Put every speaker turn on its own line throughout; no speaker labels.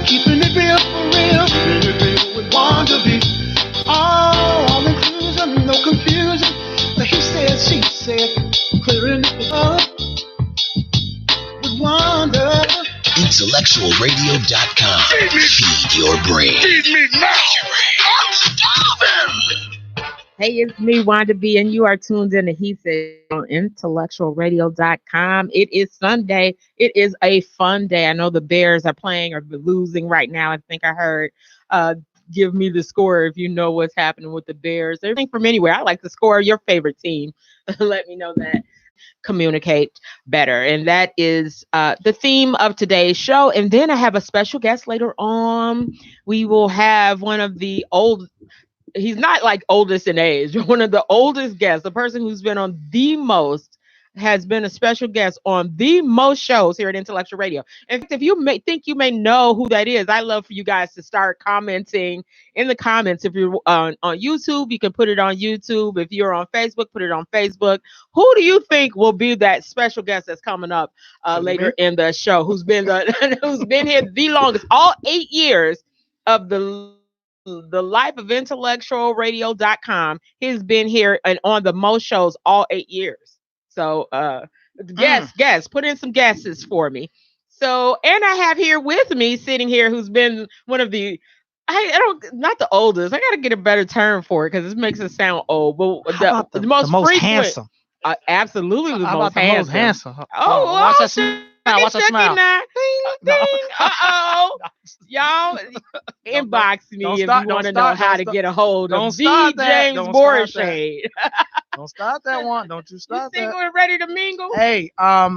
Keeping it real for real. Keeping it real with Wanda B. All inclusion, no confusion. The he said, she said, clearing it up with Wanda.
IntellectualRadio.com. Feed your brain.
Feed me now. I'm starving.
Hey, it's me, Wanda B, and you are tuned in to He Said on IntellectualRadio.com. It is Sunday. It is a fun day. I know the Bears are playing or losing right now. I think I heard give me the score if you know what's happening with the Bears. Everything from anywhere. I like the score of your favorite team. Let me know that. Communicate better. And that is the theme of today's show. And then I have a special guest later on. We will have one of the he's not like oldest in age, one of the oldest guests, the person who's been on the most, has been a special guest on the most shows here at Intellectual Radio. In fact, if you think you may know who that is, I love for you guys to start commenting in the comments. If you're on YouTube, you can put it on YouTube. If you're on Facebook, put it on Facebook. Who do you think will be that special guest that's coming up later in the show? Who's been who's been here the longest, all 8 years of the life of IntellectualRadio.com. He's been here and on the most shows all 8 years. So guess, put in some guesses for me. So, and I have here with me, sitting here, who's been one of the, not the oldest. I got to get a better term for it because this makes it sound old. But the most frequent,
handsome.
Absolutely the
How
most
about
handsome.
the most handsome?
Watch
that smile. Watch that smile.
Ding, ding. Uh-oh. Y'all inbox me if you want to know how to get a hold of the James Borshade.
Don't start that one. Don't you start that.
You single and ready to mingle?
Hey,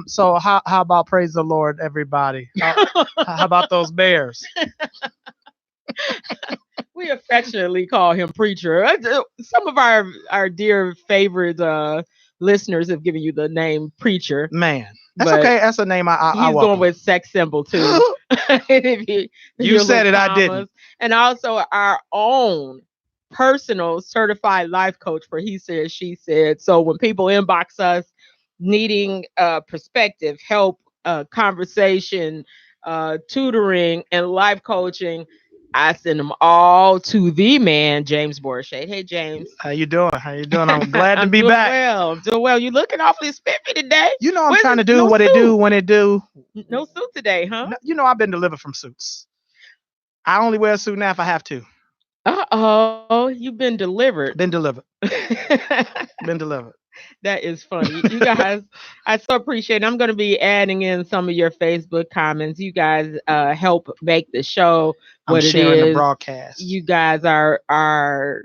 so how about praise the Lord, everybody? How about those Bears?
We affectionately call him Preacher. Some of our dear favorite listeners have given you the name Preacher.
Man, that's okay. That's a name I
he's going with sex symbol too.
You said it, I didn't.
And also our own personal certified life coach for He Said, She Said. So when people inbox us needing perspective, help, conversation, tutoring, and life coaching, I send them all to the man, James Borshade. Hey, James.
How you doing? I'm glad to be back.
I'm doing well. You looking awfully spiffy today.
You know I'm trying to do what it do when it do.
No suit today, huh?
No, you know I've been delivered from suits. I only wear a suit now if I have to.
Uh-oh. You've been delivered.
Been delivered. Been delivered.
That is funny. You guys, I so appreciate it. I'm going to be adding in some of your Facebook comments. You guys help make the show what it is.
The broadcast.
You guys are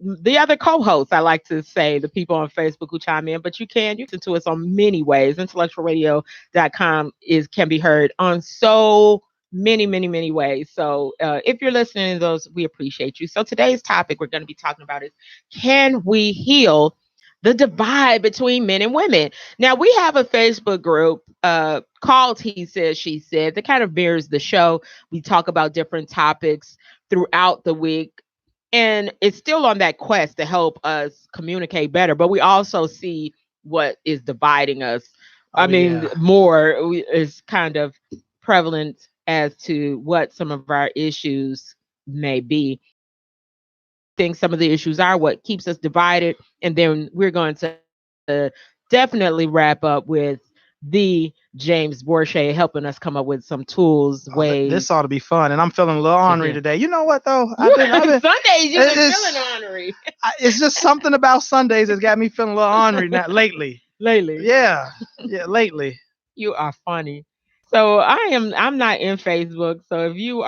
the other co-hosts, I like to say, the people on Facebook who chime in, but you listen to us on many ways. IntellectualRadio.com can be heard on so many ways. So if you're listening to those, we appreciate you. So today's topic we're going to be talking about is, can we heal the divide between men and women? Now, we have a Facebook group called He Said, She Said that kind of mirrors the show. We talk about different topics throughout the week, and it's still on that quest to help us communicate better, but we also see what is dividing us. More is kind of prevalent as to what some of our issues may be. Think some of the issues are what keeps us divided, and then we're going to definitely wrap up with the James Borshade helping us come up with some tools, ways.
This ought to be fun, and I'm feeling a little ornery today. You know what though?
Sundays you've been feeling ornery.
It's just something about Sundays that's got me feeling a little ornery now lately. Yeah, lately.
You are funny. So I'm not in Facebook. So if you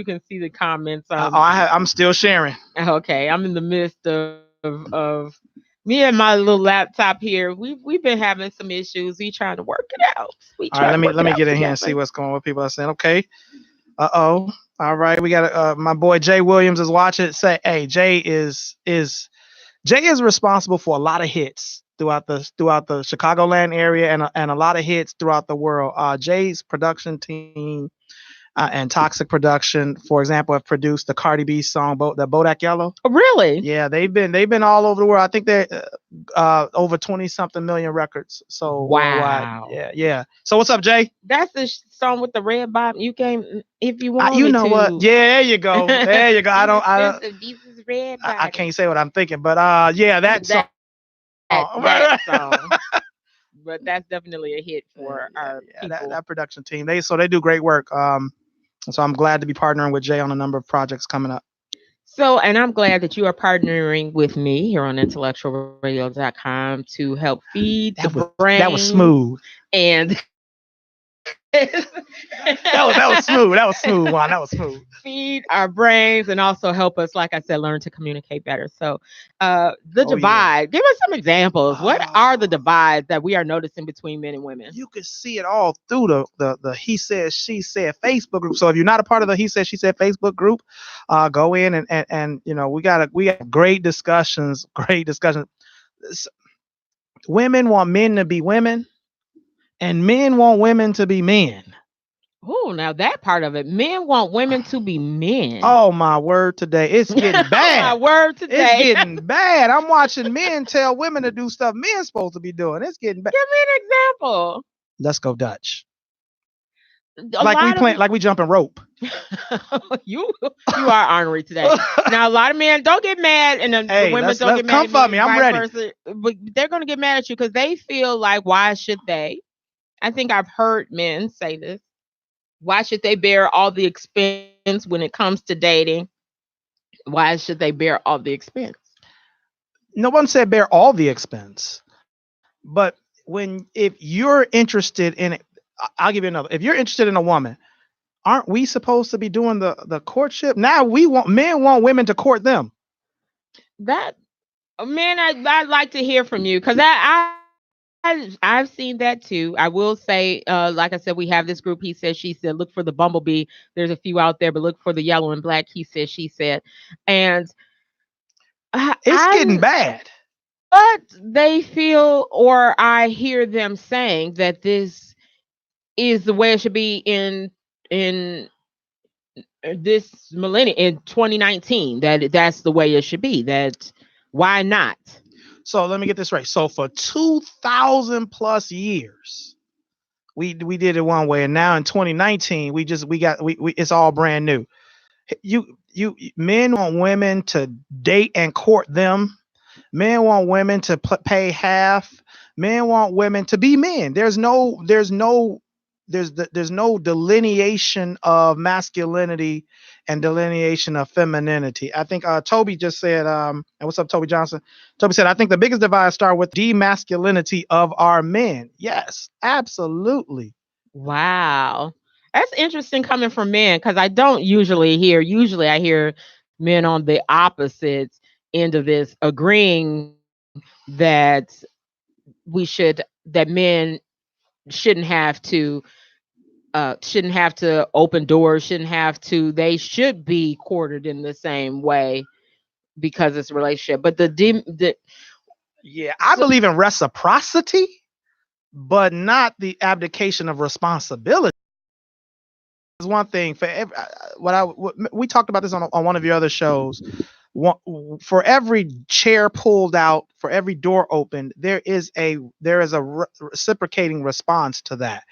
can see the comments.
I'm still sharing.
Okay. I'm in the midst of me and my little laptop here. We've been having some issues. We trying to work it out.
All right, let me get in here and see what's going on. What people are saying. Okay. All right. We got my boy Jay Williams is watching. Say, hey, Jay is responsible for a lot of hits throughout the Chicagoland area and a lot of hits throughout the world. Jay's production team and Toxic Production, for example, have produced the Cardi B song, the Bodak Yellow.
Oh, really?
Yeah, they've been all over the world. I think they're over 20 something million records. So worldwide.
Wow.
Yeah. So what's up, Jay?
That's the song with the red bottom. You can, if you want
You know
to.
what? Yeah, there you go. There you go.
These is red
I can't say what I'm thinking, but yeah, that song.
That song. But that's definitely a hit for our people.
That production team. They do great work. So I'm glad to be partnering with Jay on a number of projects coming up.
So, and I'm glad that you are partnering with me here on IntellectualRadio.com to help feed the brain.
That was smooth.
And
that was smooth. That was smooth. Wow, that was smooth.
Feed our brains and also help us, like I said, learn to communicate better. So, the divide. Give us some examples. What are the divides that we are noticing between men and women? You
can see it all through the He Said She Said Facebook group. So if you're not a part of the He Said She Said Facebook group, go in and we got great discussions. Great discussions. Women want men to be women. And men want women to be men.
Oh, now that part of it. Men want women to be men.
Oh, my word today. It's getting bad.
My word today.
It's getting bad. I'm watching men tell women to do stuff men supposed to be doing. It's getting bad.
Give me an example.
Let's go Dutch. Like we jumping rope.
You are ornery today. Now, a lot of men don't get mad, and the women don't get mad.
Come for me. I'm ready.
But they're going to get mad at you because they feel like, why should they? I think I've heard men say this. Why should they bear all the expense when it comes to dating? Why should they bear all the expense?
No one said bear all the expense. But if you're interested in it, I'll give you another. If you're interested in a woman, aren't we supposed to be doing the courtship? Now men want women to court them.
That, man, I'd like to hear from you because I've seen that too. I will say, like I said, we have this group. He said, she said, look for the bumblebee. There's a few out there, but look for the yellow and black. He said, she said, and
it's getting bad.
But they feel, or I hear them saying that this is the way it should be in this millennium, in 2019. That's the way it should be. That why not?
So let me get this right. So for 2,000 plus years, we did it one way, and now in 2019, we it's all brand new. Men want women to date and court them. Men want women to pay half. Men want women to be men. There's no delineation of masculinity and delineation of femininity. I think Toby just said, and what's up, Toby Johnson? Toby said, I think the biggest divide start with demasculinity of our men. Yes, absolutely.
Wow. That's interesting coming from men, because I don't usually I hear men on the opposite end of this agreeing that men shouldn't have to open doors, they should be courted in the same way because it's a relationship. But
I believe in reciprocity, but not the abdication of responsibility. Is one thing for we talked about this on one of your other shows. For every chair pulled out, for every door opened, there is a reciprocating response to that.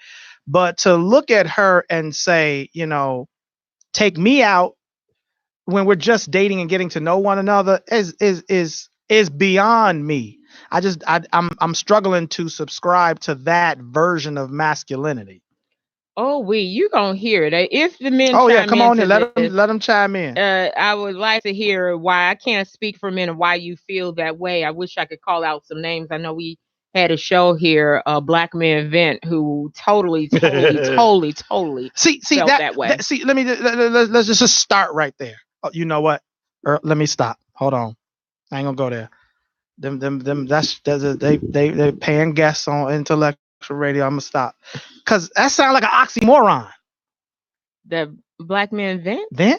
But to look at her and say, take me out when we're just dating and getting to know one another is beyond me. I'm struggling to subscribe to that version of masculinity.
Oh, you gonna hear it if the men.
Oh yeah, come on in. Let them chime in.
I would like to hear why. I can't speak for men and why you feel that way. I wish I could call out some names. I know we had a show here, a Black Man Vent, who totally see felt that way.
Let's just start right there. Oh, you know what? Let me stop. Hold on. I ain't gonna go there. They paying guests on Intellectual Radio. I'm gonna stop because that sounds like an oxymoron.
The Black Man Vent? They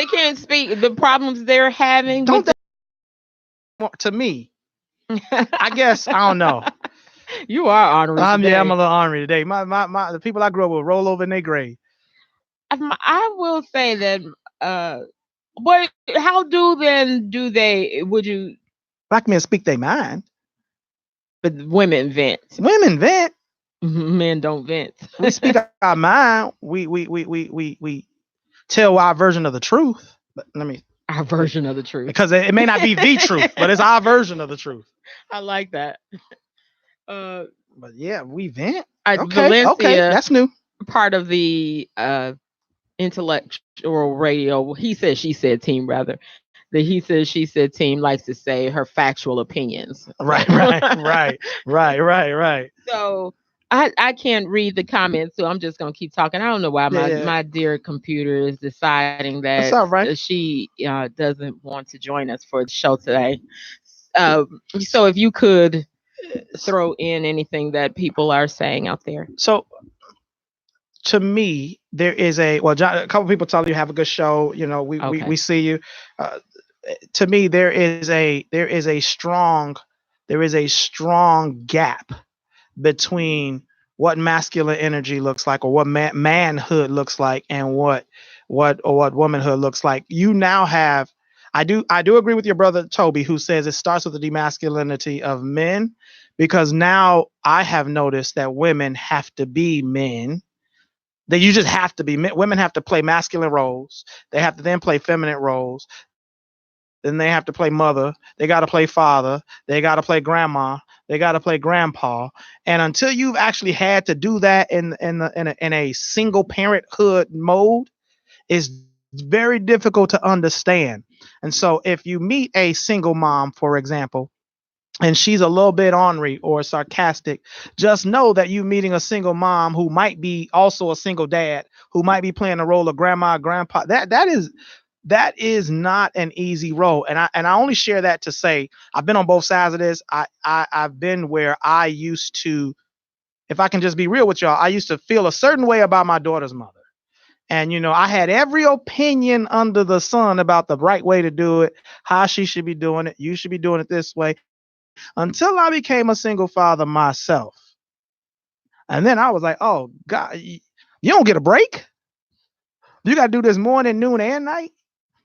can't speak the problems they're having.
To me, I guess I don't know.
You are ornery today.
I'm a little ornery today. The people I grew up with roll over in their grave.
I will say that. But how do they? Would you?
Black men speak their mind.
But women vent.
Women vent.
Men don't vent.
We speak our mind. We tell our version of the truth. But
our version of the truth,
because it may not be the truth, but it's our version of the truth.
I like that.
But yeah, we vent.
Okay,
that's new.
Part of the intellectual radio, he said, she said team, rather. The he said, she said team likes to say her factual opinions.
Right.
So I can't read the comments, so I'm just gonna keep talking. I don't know why my dear computer is deciding that
right.
she doesn't want to join us for the show today. So if you could throw in anything that people are saying out there.
So to me, there is John, a couple people tell you have a good show. You know, we see you. To me, there is a strong gap between what masculine energy looks like, or what manhood looks like, and what womanhood looks like. You now have. I do agree with your brother Toby, who says it starts with the demasculinity of men, because now I have noticed that women have to be men. That you just have to be. Women have to play masculine roles. They have to then play feminine roles. Then they have to play mother. They got to play father. They got to play grandma. They got to play grandpa. And until you've actually had to do that in a single parenthood mode, it's very difficult to understand. And so if you meet a single mom, for example, and she's a little bit ornery or sarcastic, just know that you're meeting a single mom who might be also a single dad, who might be playing the role of grandma, grandpa. That is not an easy role. And I only share that to say I've been on both sides of this. I've been where I used to, if I can just be real with y'all, I used to feel a certain way about my daughter's mother. And, I had every opinion under the sun about the right way to do it, how she should be doing it. You should be doing it this way, until I became a single father myself. And then I was like, oh God, you don't get a break. You got to do this morning, noon, and night.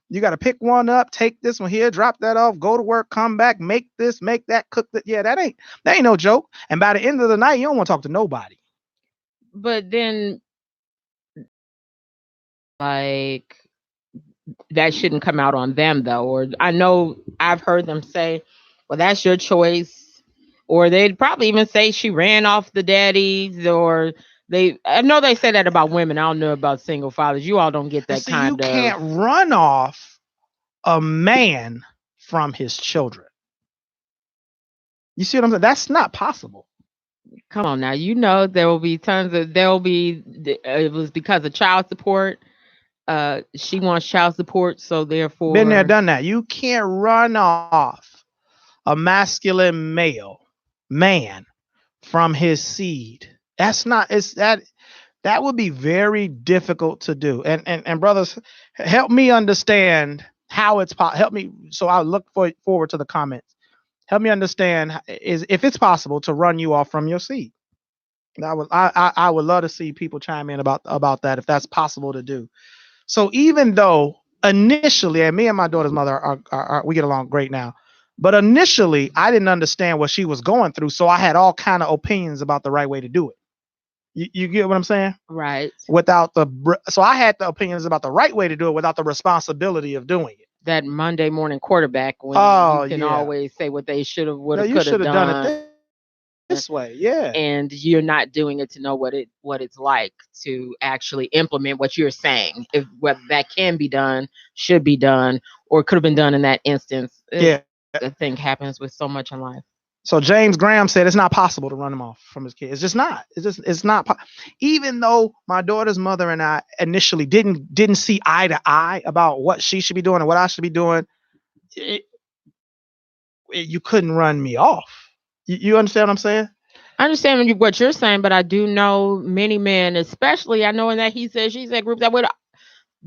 You got to pick one up, take this one here, drop that off, go to work, come back, make this, make that, cook that. Yeah, that ain't no joke. And by the end of the night, you don't want to talk to nobody.
But then, like, that shouldn't come out on them, though. Or I know I've heard them say, well, that's your choice. Or they'd probably even say she ran off the daddies, or I know they say that about women. I don't know about single fathers. You all don't get that kind of.
You can't run off a man from his children. You see what I'm saying? That's not possible.
Come on now. There will be it was because of child support. She wants child support, so therefore.
Been there, done that. You can't run off a masculine man from his seed. That would be very difficult to do. And brothers, help me understand how it's help me. So I look forward to the comments. Help me understand if it's possible to run you off from your seed. I would love to see people chime in about that, if that's possible to do. So even though initially, and me and my daughter's mother are we get along great now, but initially I didn't understand what she was going through, so I had all kind of opinions about the right way to do it. You get what I'm saying?
Right.
So I had the opinions about the right way to do it without the responsibility of doing it.
That Monday morning quarterback, when you can always say what they should have, would have, could have done
it this way. Yeah.
And you're not doing it to know what it's like to actually implement what you're saying. If whether that can be done, should be done, or could have been done in that instance.
Yeah.
The thing happens with so much in life.
So James Graham said it's not possible to run him off from his kid. It's just not. It's not. Even though my daughter's mother and I initially didn't see eye to eye about what she should be doing and what I should be doing, you couldn't run me off. You understand what I'm saying?
I understand what you're saying, but I do know many men, especially I know in that he said, she said group, that would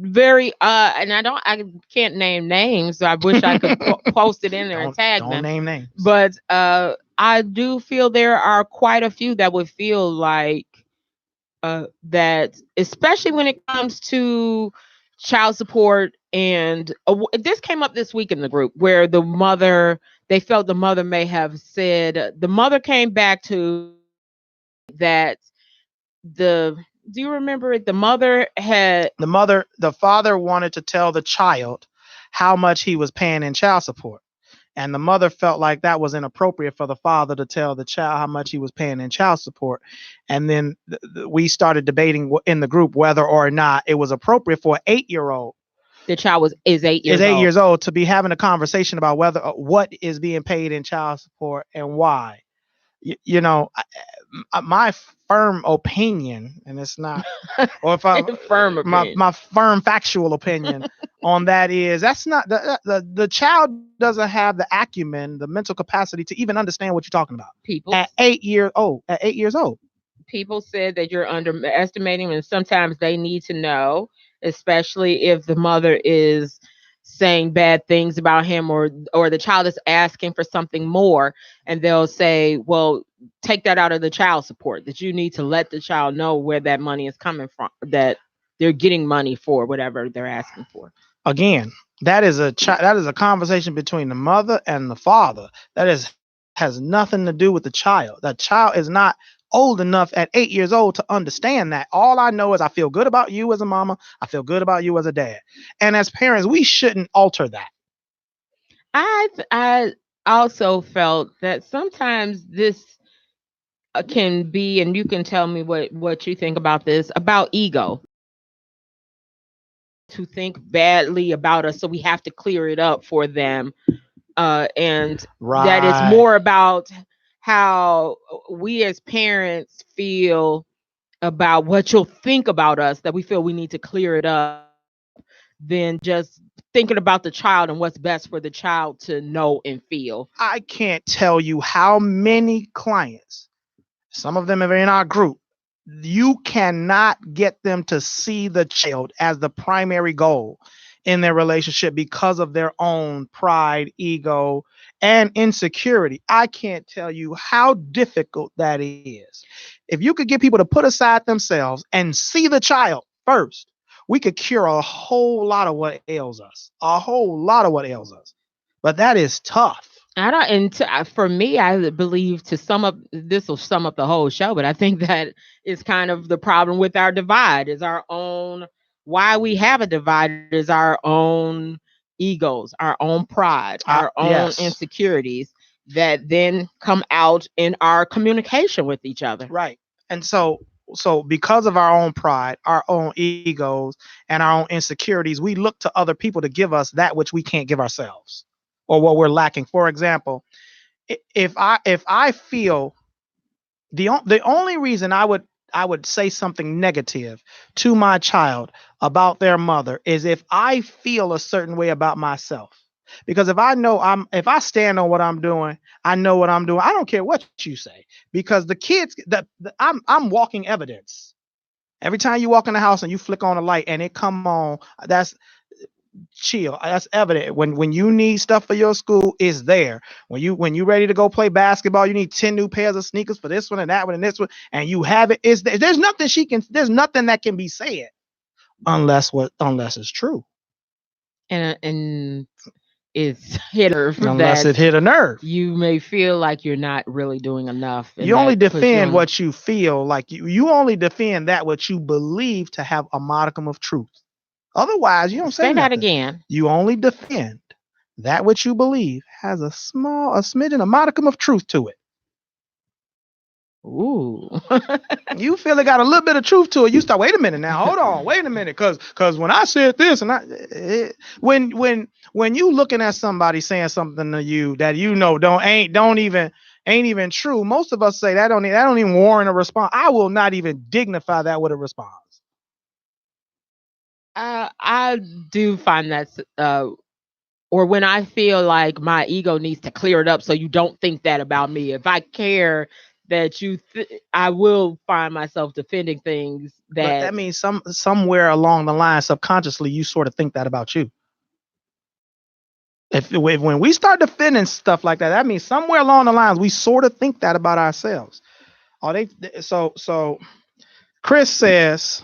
very and I can't name names, so I wish I could post it in there and tag
don't
them.
name names.
But I do feel there are quite a few that would feel like that, especially when it comes to child support. And this came up this week in the group where they felt the mother may have said, the mother came back to that do you remember it? The
father wanted to tell the child how much he was paying in child support. And the mother felt like that was inappropriate for the father to tell the child how much he was paying in child support. And then we started debating in the group whether or not it was appropriate for an 8-year-old.
The child is 8 years old.
Years old to be having a conversation about whether what is being paid in child support and why. You know, my firm opinion, and it's not, or if I my firm factual opinion on that is that's not the child doesn't have the acumen, the mental capacity to even understand what you're talking about.
People
at 8 years old.
People said that you're underestimating, and sometimes they need to know, especially if the mother is saying bad things about him, or the child is asking for something more, and they'll say, well, take that out of the child support, that you need to let the child know where that money is coming from, that they're getting money for whatever they're asking for.
Again, that is a conversation between the mother and the father. Has nothing to do with the child. The child is not old enough at 8 years old to understand that. All I know is I feel good about you as a mama. I feel good about you as a dad. And as parents, we shouldn't alter that.
I also felt that sometimes this can be, and you can tell me what you think about this, about ego. To think badly about us, so we have to clear it up for them. And that is more about how we as parents feel about what you'll think about us, that we feel we need to clear it up, than just thinking about the child and what's best for the child to know and feel.
I can't tell you how many clients, some of them are in our group, you cannot get them to see the child as the primary goal in their relationship because of their own pride, ego, and insecurity. I can't tell you how difficult that is. If you could get people to put aside themselves and see the child first, we could cure a whole lot of what ails us. But that is tough.
For me, I believe this will sum up the whole show, but I think that is kind of the problem with our divide, is our own, why we have a divide is our own egos, our own pride, our own insecurities that then come out in our communication with each other.
Right. And so because of our own pride, our own egos, and our own insecurities, we look to other people to give us that which we can't give ourselves, or what we're lacking. For example, if I feel the only reason I would say something negative to my child about their mother is if I feel a certain way about myself. Because if I stand on what I'm doing, I know what I'm doing. I don't care what you say, because the kids, I'm walking evidence. Every time you walk in the house and you flick on a light and it come on, that's chill. That's evident. When you need stuff for your school, it's there. When you ready to go play basketball, you need 10 new pairs of sneakers for this one and that one and this one, and you have it. There's nothing that can be said unless it's true.
And it's hit
unless it hit a nerve.
You may feel like you're not really doing enough.
You only defend what you feel like. You only defend that what you believe to have a modicum of truth. Otherwise, you don't say
that again.
You only defend that which you believe has a smidgen, a modicum of truth to it.
Ooh.
You feel it got a little bit of truth to it. You start, wait a minute now, hold on, wait a minute, because when I said this, and when you looking at somebody saying something to you that you know ain't even true, most of us say that don't even warrant a response. I will not even dignify that with a response.
I do find that, or when I feel like my ego needs to clear it up so you don't think that about me. If I care that I will find myself defending things
But
that.
that means somewhere along the line, subconsciously, you sort of think that about you. If when we start defending stuff like that, that means somewhere along the lines we sort of think that about ourselves. So Chris says,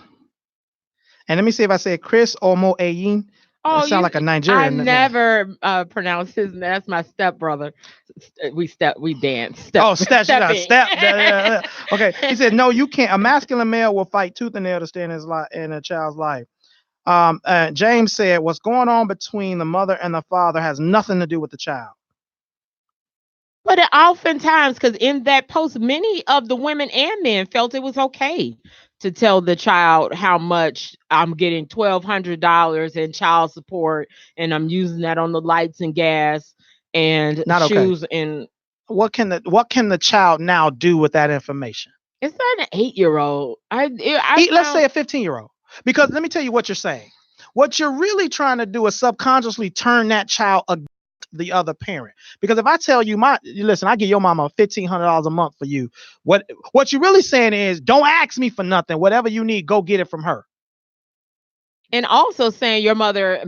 and let me see if I say Chris Omo Ayin.
Oh,
Sound like a
I
Nigerian name.
never pronounce his name. That's my stepbrother. We dance.
Step. Okay. He said, no, you can't. A masculine male will fight tooth and nail to stay in a child's life. James said, what's going on between the mother and the father has nothing to do with the child.
But oftentimes, because in that post, many of the women and men felt it was okay to tell the child how much I'm getting $1,200 in child support, and I'm using that on the lights and gas and
Not
shoes.
Okay.
And
what can the child now do with that information?
It's not an 8-year-old.
Let's say a 15-year-old. Because let me tell you what you're saying. What you're really trying to do is subconsciously turn that child against the other parent. Because if I tell you, listen, I give your mama $1,500 a month for you. What you're really saying is, don't ask me for nothing. Whatever you need, go get it from her.
And also saying your mother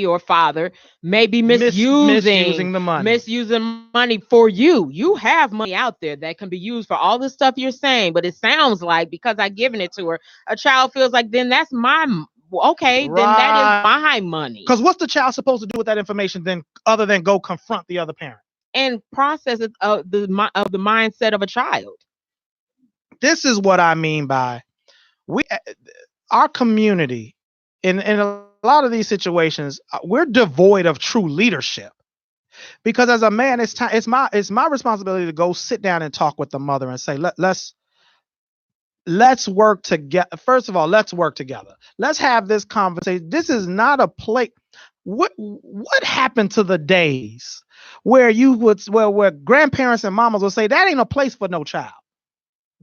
or father may be misusing
the money.
Misusing money for you. You have money out there that can be used for all the stuff you're saying, but it sounds like because I've given it to her, a child feels like then that's my okay, right. Then that is my money.
Because what's the child supposed to do with that information then other than go confront the other parent?
And process it of the mindset of a child.
This is what I mean by our community in a lot of these situations, we're devoid of true leadership. Because as a man, it's my responsibility to go sit down and talk with the mother and say, let's work together. First of all, let's work together. Let's have this conversation. This is not a place. What happened to the days where where grandparents and mamas would say that ain't a place for no child?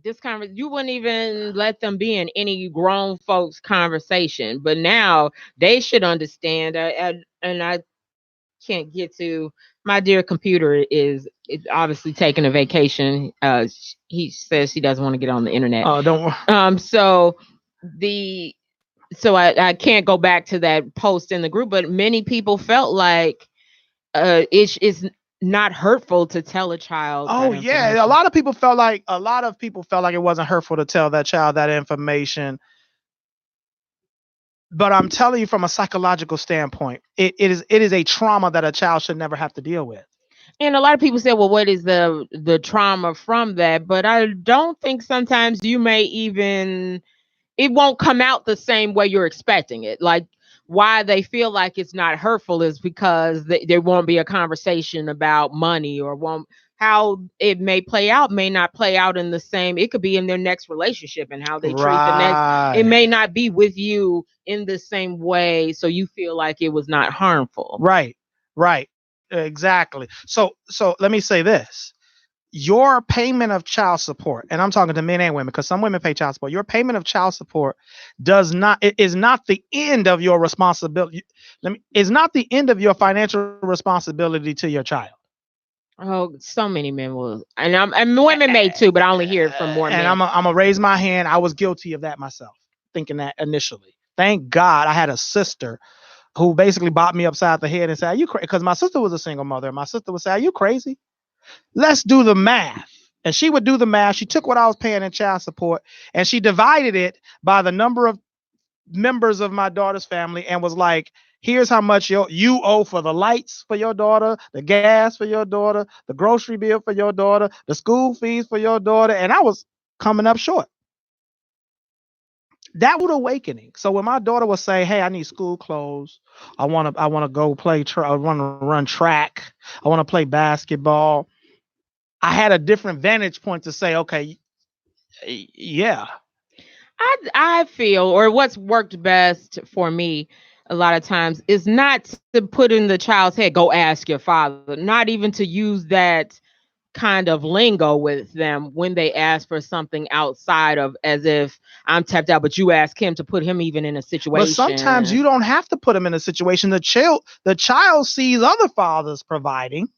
You wouldn't even let them be in any grown folks conversation, but now they should understand. And I can't get to my dear computer is obviously taking a vacation. He says he doesn't want to get on the internet.
Oh, don't worry.
So I can't go back to that post in the group, but many people felt like it's not hurtful to tell a child.
Oh yeah, a lot of people felt like it wasn't hurtful to tell that child that information. But I'm telling you, from a psychological standpoint, it is a trauma that a child should never have to deal with.
And a lot of people say, well, what is the trauma from that? But I don't think sometimes it won't come out the same way you're expecting it. Like why they feel like it's not hurtful is because there won't be a conversation about money or how it may not play out in the same. It could be in their next relationship and how they treat the next. It may not be with you in the same way. So you feel like it was not harmful.
Right. Exactly. So let me say this. Your payment of child support, and I'm talking to men and women because some women pay child support. Your payment of child support is not the end of your responsibility. Is not the end of your financial responsibility to your child.
Oh, so many men will, and women may too, but I only hear it from more men.
And I'm gonna raise my hand. I was guilty of that myself, thinking that initially. Thank God I had a sister who basically bopped me upside the head and said, "Are you crazy?" Because my sister was a single mother, and my sister would say, "Are you crazy? Let's do the math." And she would do the math. She took what I was paying in child support and she divided it by the number of members of my daughter's family and was like, here's how much you owe for the lights for your daughter, the gas for your daughter, the grocery bill for your daughter, the school fees for your daughter. And I was coming up short. That was awakening. So when my daughter would say, hey, I need school clothes. I want to go play, I want to run track. I want to play basketball. I had a different vantage point to say, okay, yeah.
I feel, or what's worked best for me a lot of times is not to put in the child's head, go ask your father, not even to use that kind of lingo with them when they ask for something outside of as if I'm tapped out, but you ask him to put him even in a situation.
But sometimes you don't have to put him in a situation. The child sees other fathers providing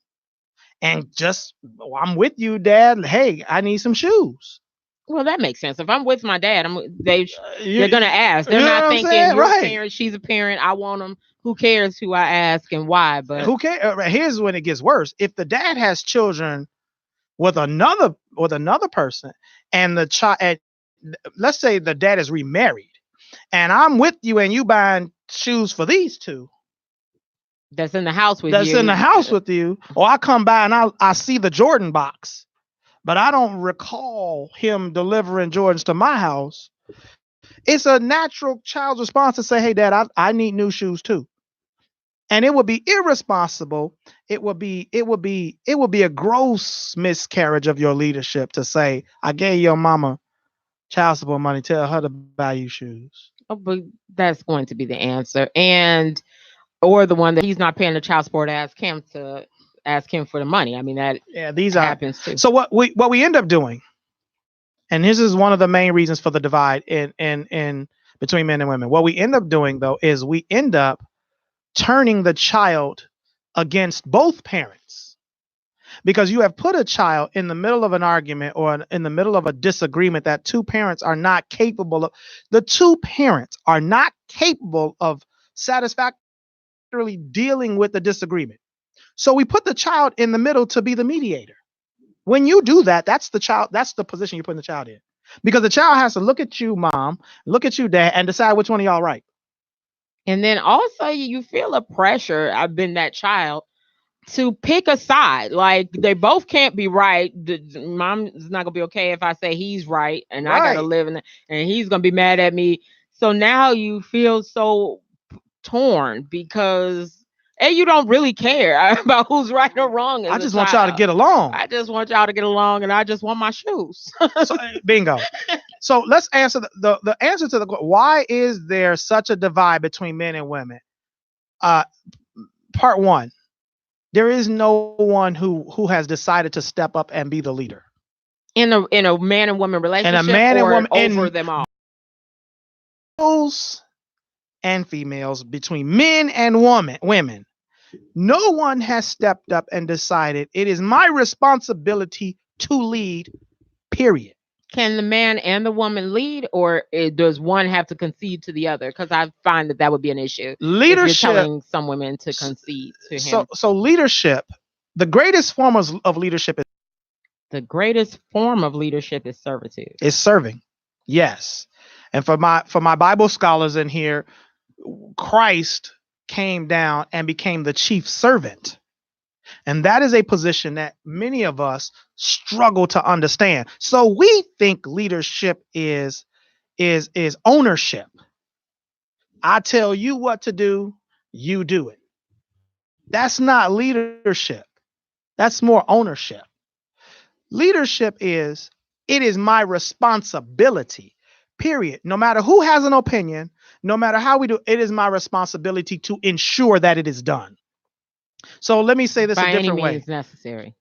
and just, I'm with you, Dad. Hey, I need some shoes.
Well, that makes sense. If I'm with my dad, they're gonna ask. They're
You know
not
what I'm
thinking
saying?
you're a
Right.
parent, she's a parent. I want them. Who cares who I ask and why? But
Who cares? Here's when it gets worse. If the dad has children with another person, and the child, let's say the dad is remarried, and I'm with you, and you buying shoes for these two.
That's in the house with
That's
you.
in the house with you, or I come by and I see the Jordan box, but I don't recall him delivering Jordans to my house. It's a natural child's response to say, "Hey, Dad, I need new shoes too." And it would be irresponsible. It would be a gross miscarriage of your leadership to say, "I gave your mama child support money. Tell her to buy you shoes."
Oh, but that's going to be the answer, or the one that he's not paying the child support. Ask him for the money. I mean, that
these
happens too.
So what we end up doing, and this is one of the main reasons for the divide in between men and women. What we end up doing, though, is we end up turning the child against both parents, because you have put a child in the middle of an argument or in the middle of a disagreement that two parents are not capable of. The two parents are not capable of satisfactorily dealing with the disagreement. So we put the child in the middle to be the mediator. When you do that, that's the position you're putting the child in. Because the child has to look at you, mom, look at you, dad, and decide which one of y'all right.
And then also you feel a pressure. I've been that child to pick a side. Like, they both can't be right. Mom is not gonna be okay if I say he's right, and I gotta live in it, and he's gonna be mad at me. So now you feel so torn because you don't really care about who's right or wrong.
I just want y'all to get along.
I just want y'all to get along, and I just want my shoes.
So, bingo. So let's answer the answer to the question: why is there such a divide between men and women? Part one: there is no one who has decided to step up and be the leader
in a man and woman relationship,
and a man and woman
over them all.
Males and females, between men and women. No one has stepped up and decided it is my responsibility to lead, period.
Can the man and the woman lead, or does one have to concede to the other? Because I find that would be an issue.
Leadership,
if you're telling some women to concede to him.
So leadership, the greatest form of leadership is
servitude.
Is serving. Yes. And for my Bible scholars in here, Christ came down and became the chief servant. And that is a position that many of us struggle to understand. So we think leadership is ownership. I tell you what to do, you do it. That's not leadership. That's more ownership. Leadership is, it is my responsibility, period. No matter who has an opinion, no matter how we do, it is my responsibility to ensure that it is done. So let me say this a different way. By any means
necessary.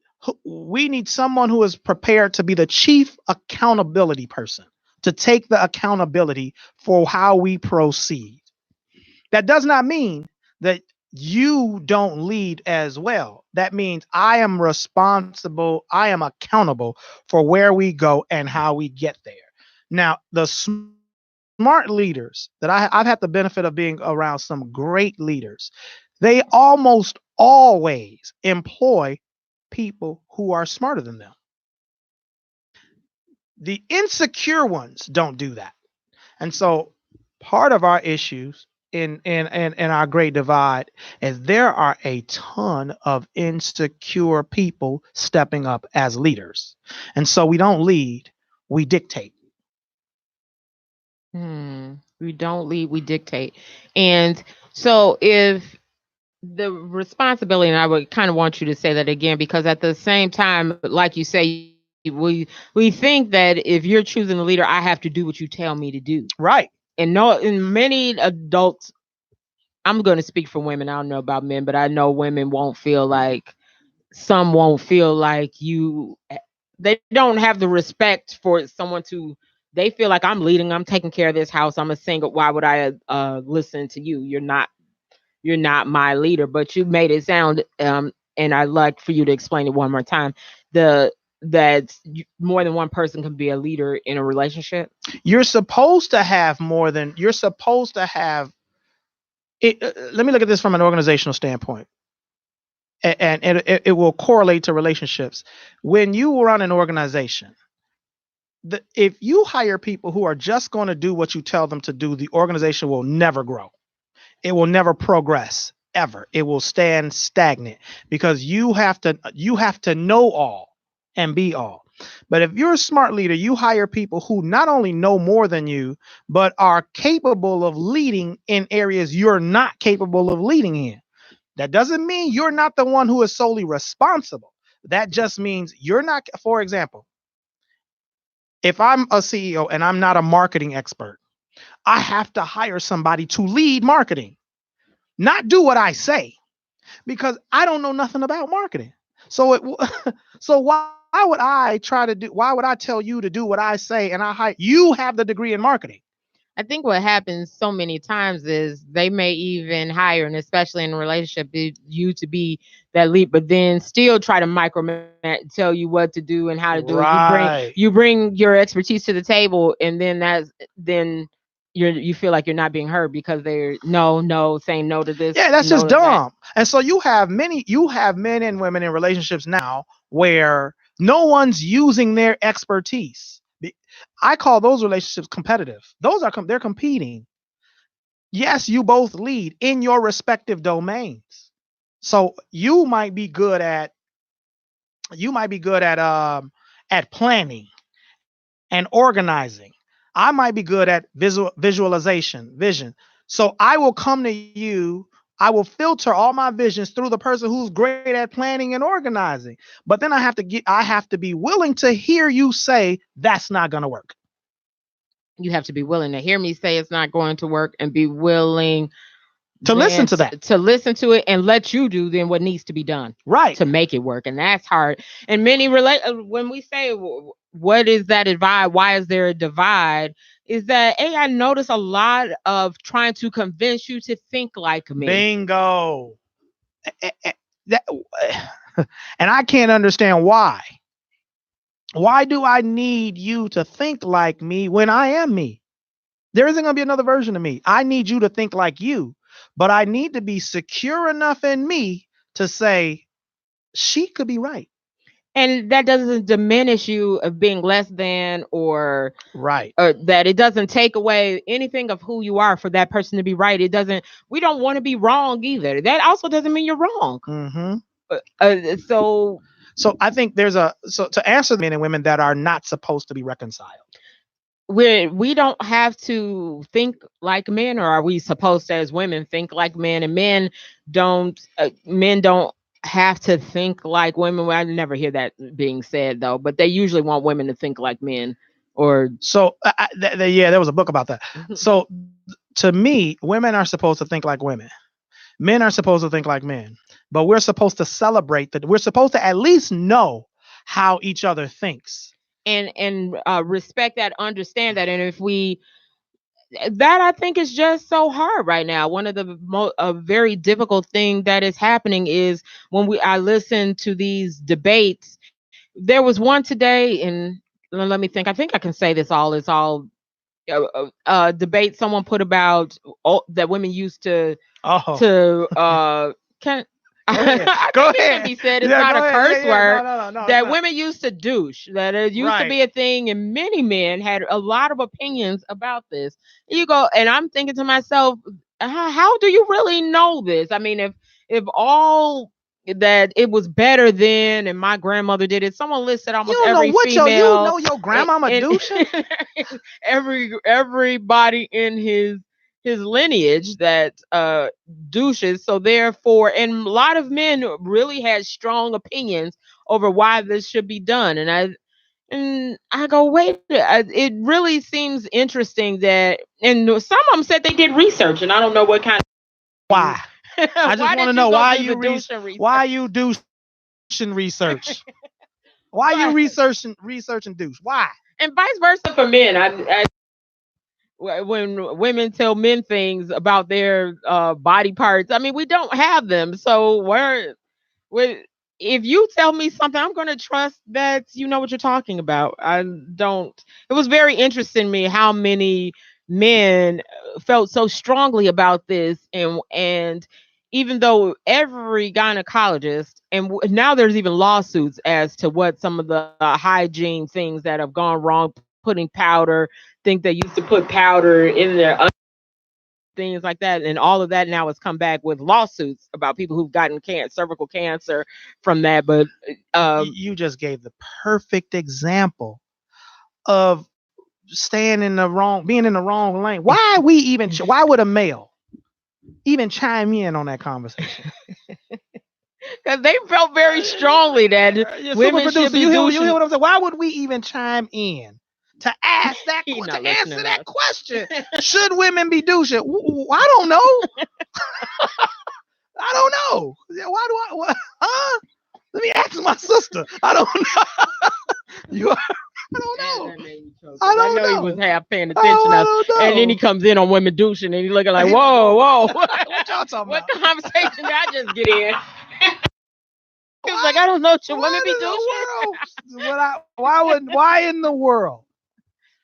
We need someone who is prepared to be the chief accountability person, to take the accountability for how we proceed. That does not mean that you don't lead as well. That means I am responsible, I am accountable for where we go and how we get there. Now, the smart leaders that I've had the benefit of being around some great leaders, they almost always employ people who are smarter than them. The insecure ones don't do that. And so part of our issues in our great divide is there are a ton of insecure people stepping up as leaders. And so we don't lead, we dictate.
We don't lead, we dictate. And so if the responsibility, and I would kind of want you to say that again, because at the same time, like you say, we think that if you're choosing a leader, I have to do what you tell me to do.
Right.
And in many adults, I'm going to speak for women. I don't know about men, but I know women won't feel like they don't have the respect for someone to, they feel like I'm leading, I'm taking care of this house, I'm a single. Why would I listen to you? You're not my leader. But you made it sound and I'd like for you to explain it one more time. The that more than one person can be a leader in a relationship.
You're supposed to have more than you're supposed to have. Let me look at this from an organizational standpoint, and it will correlate to relationships. When you run an organization, if you hire people who are just going to do what you tell them to do, the organization will never grow. It will never progress ever. It will stand stagnant because you have to know all and be all. But if you're a smart leader, you hire people who not only know more than you, but are capable of leading in areas you're not capable of leading in. That doesn't mean you're not the one who is solely responsible. That just means you're not, for example, if I'm a CEO and I'm not a marketing expert, I have to hire somebody to lead marketing, not do what I say, because I don't know nothing about marketing. So so why would I try to do? Why would I tell you to do what I say? And you have the degree in marketing.
I think what happens so many times is they may even hire, and especially in a relationship, you to be that lead, but then still try to micromanage, tell you what to do and how to do it.
Right.
You bring your expertise to the table, and then you feel like you're not being heard because they're saying no to this.
Yeah, that's
no
just
to that.
dumb. And so you have men and women in relationships now where no one's using their expertise. I call those relationships competitive. They're competing. Yes, you both lead in your respective domains. So you might be good at planning and organizing. I might be good at visualization, vision. So I will come to you. I will filter all my visions through the person who's great at planning and organizing. But then I have to be willing to hear you say that's not going to work.
You have to be willing to hear me say it's not going to work, and be willing
to listen to that,
to listen to it, and let you do then what needs to be done
right,
to make it work. And that's hard. And many when we say what is that divide, why is there a divide, is that I notice a lot of trying to convince you to think like me.
Bingo. That, and I can't understand why. Why do I need you to think like me when I am me? There isn't going to be another version of me. I need you to think like you, but I need to be secure enough in me to say, she could be right.
And that doesn't diminish you of being less than, or
right,
or that it doesn't take away anything of who you are for that person to be right. It doesn't. We don't want to be wrong either. That also doesn't mean you're wrong.
Mm-hmm. So I think so to answer men and women that are not supposed to be reconciled.
We don't have to think like men, or are we supposed to, as women, think like men? And men don't have to think like women. Well, I never hear that being said though, but they usually want women to think like men. Or
so there was a book about that. So to me, women are supposed to think like women. Men are supposed to think like men, but we're supposed to celebrate that. We're supposed to at least know how each other thinks
and respect that, understand that. And if that, I think, is just so hard right now. One of the very difficult thing that is happening is when I listen to these debates. There was one today, and let me think. I think I can say this all. It's all debate someone put about that women used to can
Go ahead.
Can be said. It's not a curse word. No, that women used to douche. That it used to be a thing, and many men had a lot of opinions about this. You go, and I'm thinking to myself, how do you really know this? I mean, if all that it was better then, and my grandmother did it. Someone listed almost every female.
You know your grandmama douching.
Everybody in his lineage that douches. So therefore, and a lot of men really had strong opinions over why this should be done. And I go, wait, it really seems interesting that, and some of them said they did research, and I don't know what kind of.
Why? I just want to know why you douching research. Why you researching douche? Why?
And vice versa for men. When women tell men things about their body parts, I mean, we don't have them, so if you tell me something, I'm going to trust that you know what you're talking about. I don't. It was very interesting to me how many men felt so strongly about this, and even though every gynecologist, and now there's even lawsuits as to what some of the hygiene things that have gone wrong, putting powder, think they used to put powder in their things like that, and all of that now has come back with lawsuits about people who've gotten cervical cancer from that. But
you just gave the perfect example of being in the wrong lane. Why would a male even chime in on that conversation?
Because they felt very strongly that women should be
you
douching.
hear what I'm saying? Why would we even chime in to ask that to answer that question? Should women be douching? I don't know. I don't know. Why do I? Huh? Let me ask my sister. I don't know. I don't know.
I know he was half paying attention, and then he comes in on women douching, and he's looking like, whoa.
What y'all talking
what
about?
Conversation did I just get in? He was like, I don't know. Should women be douching?
Why in the world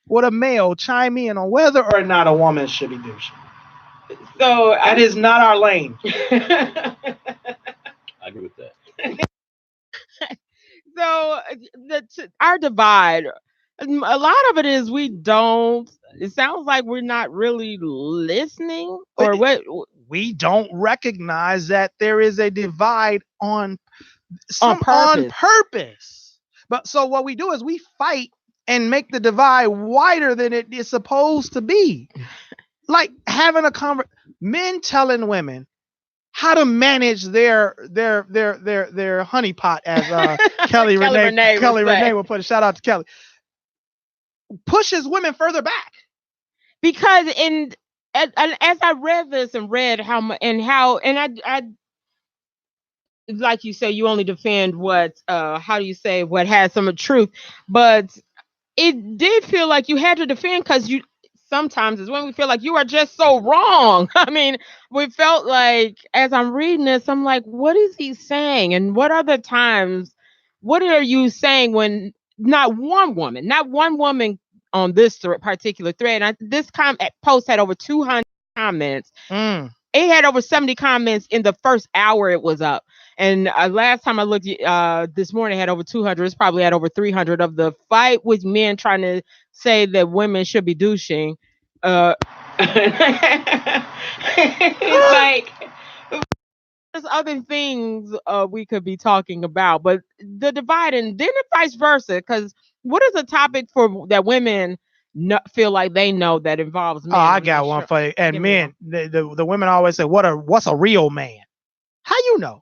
would a male chime in on whether or not a woman should be douching?
So
that is not our lane.
I agree with that.
So our divide, a lot of it is it sounds like we're not really listening, or what?
We don't recognize that there is a divide on purpose. But so what we do is we fight and make the divide wider than it is supposed to be. Like having a men telling women how to manage their honeypot, as Kelly Renee will put a shout out to Kelly. Pushes women further back
because as I read this and read I like you say, you only defend what what has some truth, but it did feel like you had to defend because sometimes is when we feel like you are just so wrong. I mean, we felt like as I'm reading this, I'm like, what is he saying? And what other times, what are you saying when not one woman on this particular thread, this post had over 200 comments. It had over 70 comments in the first hour it was up. And last time I looked this morning, it had over 200. It's probably had over 300 of the fight with men trying to say that women should be douching. It's like there's other things we could be talking about, but the divide, and then vice versa. Because what is a topic for that women feel like they know that involves men?
Oh, I got one for you. And men, the women always say, "What's a real man?" How you know?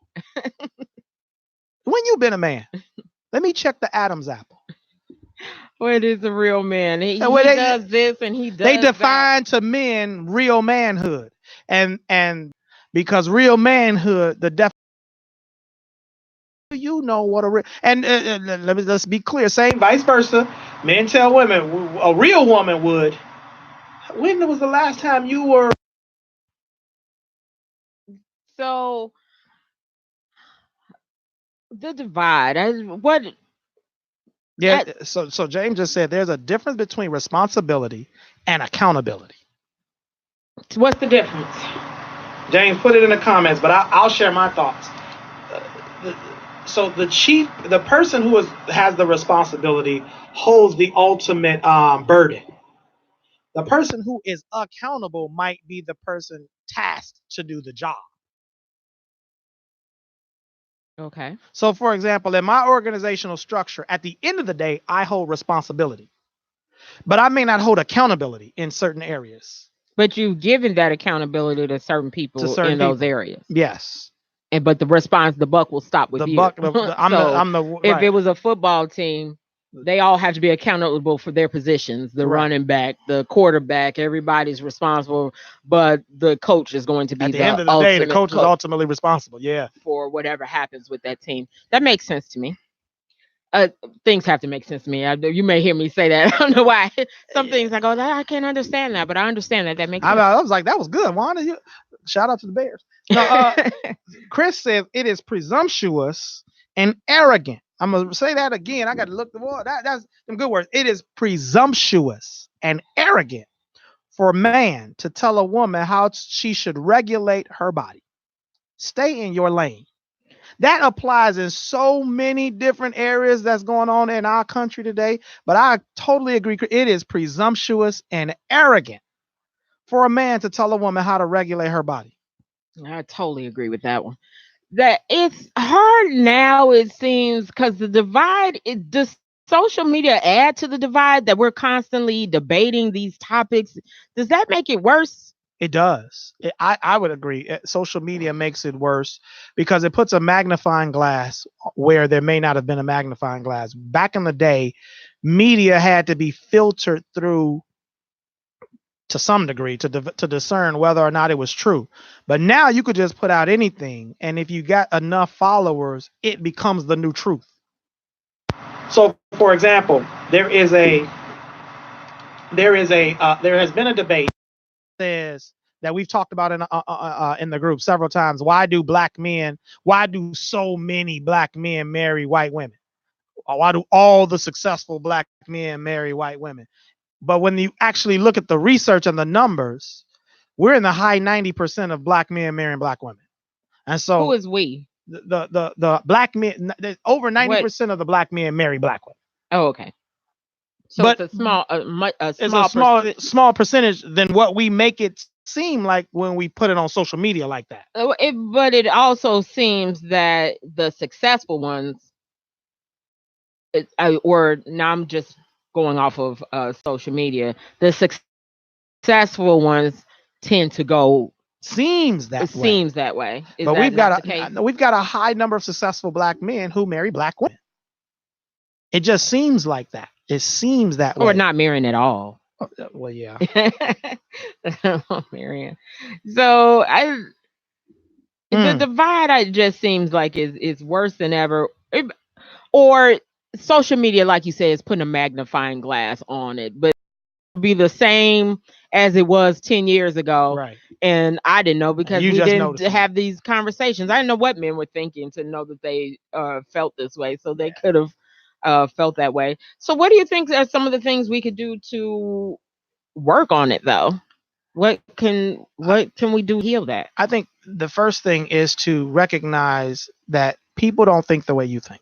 When you been a man? Let me check the Adam's apple.
What is a real man? He does this and he does.
They define to men real manhood, and because real manhood, the definition. You know what a real and let's be clear. Same vice versa. Men tell women a real woman would. When was the last time you were?
So the divide.
So James just said there's a difference between responsibility and accountability.
What's the difference?
James, put it in the comments, but I'll share my thoughts. So the person who has the responsibility holds the ultimate burden. The person who is accountable might be the person tasked to do the job.
Okay.
So, for example, in my organizational structure, at the end of the day, I hold responsibility, but I may not hold accountability in certain areas.
But you've given that accountability to certain people those areas.
Yes.
But the buck will stop with you. If it was a football team, they all have to be accountable for their positions. The running back, the quarterback, everybody's responsible. But the coach is going to be
at the end of the day, the coach is ultimately responsible. Yeah,
for whatever happens with that team. That makes sense to me. Things have to make sense to me. You may hear me say that. I don't know why. Some things I go, I can't understand that, but I understand that. That makes sense.
I was like, that was good, Wanda. Shout out to the Bears. No, Chris says it is presumptuous and arrogant. I'm gonna say that again. I got to look the word. That's some good words. It is presumptuous and arrogant for a man to tell a woman how she should regulate her body. Stay in your lane. That applies in so many different areas that's going on in our country today. But I totally agree. It is presumptuous and arrogant for a man to tell a woman how to regulate her body.
I totally agree with that one. That it's hard now, it seems, because the divide, does social media add to the divide that we're constantly debating these topics? Does that make it worse?
It does. I would agree. Social media makes it worse because it puts a magnifying glass where there may not have been a magnifying glass. Back in the day, media had to be filtered through to some degree to discern whether or not it was true. But now you could just put out anything, and if you got enough followers, it becomes the new truth. So, for example, there has been a debate says that we've talked about in the group several times. Why do so many black men marry white women? Or why do all the successful black men marry white women? But when you actually look at the research and the numbers, we're in the high 90% of black men marrying black women. And so
who is we?
The black men, over 90% of the black men marry black women.
Oh, okay. So but it's
a small percentage than what we make it seem like when we put it on social media like that.
But it also seems that the successful ones, or now I'm just going off of social media, the successful ones tend to go.
Seems that
way.
But we've got a high number of successful black men who marry black women. It just seems like that. It seems that way.
Or not marrying at all.
Well, yeah.
Marrying. So the divide just seems like is worse than ever. Or social media, like you said, is putting a magnifying glass on it, but it'll be the same as it was 10 years ago.
Right.
And I didn't know because we didn't have these conversations. I didn't know what men were thinking to know that they felt this way. So they could have felt that way. So what do you think are some of the things we could do to work on it, though? What can we do to heal that?
I think the first thing is to recognize that people don't think the way you think.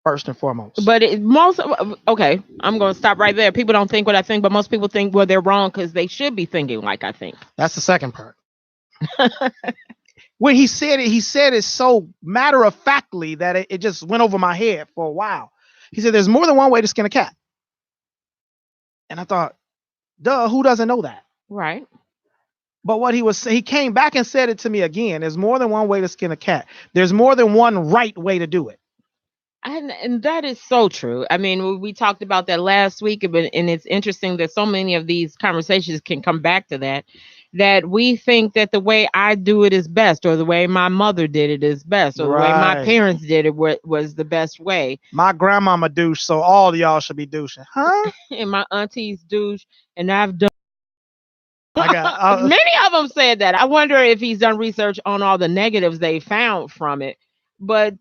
First and foremost.
But okay, I'm going to stop right there. People don't think what I think, but most people think, well, they're wrong because they should be thinking like I think.
That's the second part. When he said it so matter-of-factly that it just went over my head for a while. He said, there's more than one way to skin a cat. And I thought, duh, who doesn't know that?
Right.
But what he came back and said it to me again. There's more than one way to skin a cat. There's more than one right way to do it.
And that is so true. I mean, we talked about that last week, and it's interesting that so many of these conversations can come back to that we think that the way I do it is best, or the way my mother did it is best, or the way my parents did it was the best way.
My grandmama douche, so all of y'all should be douching. Huh?
And my aunties douche, and I've done. Many of them said that. I wonder if he's done research on all the negatives they found from it. But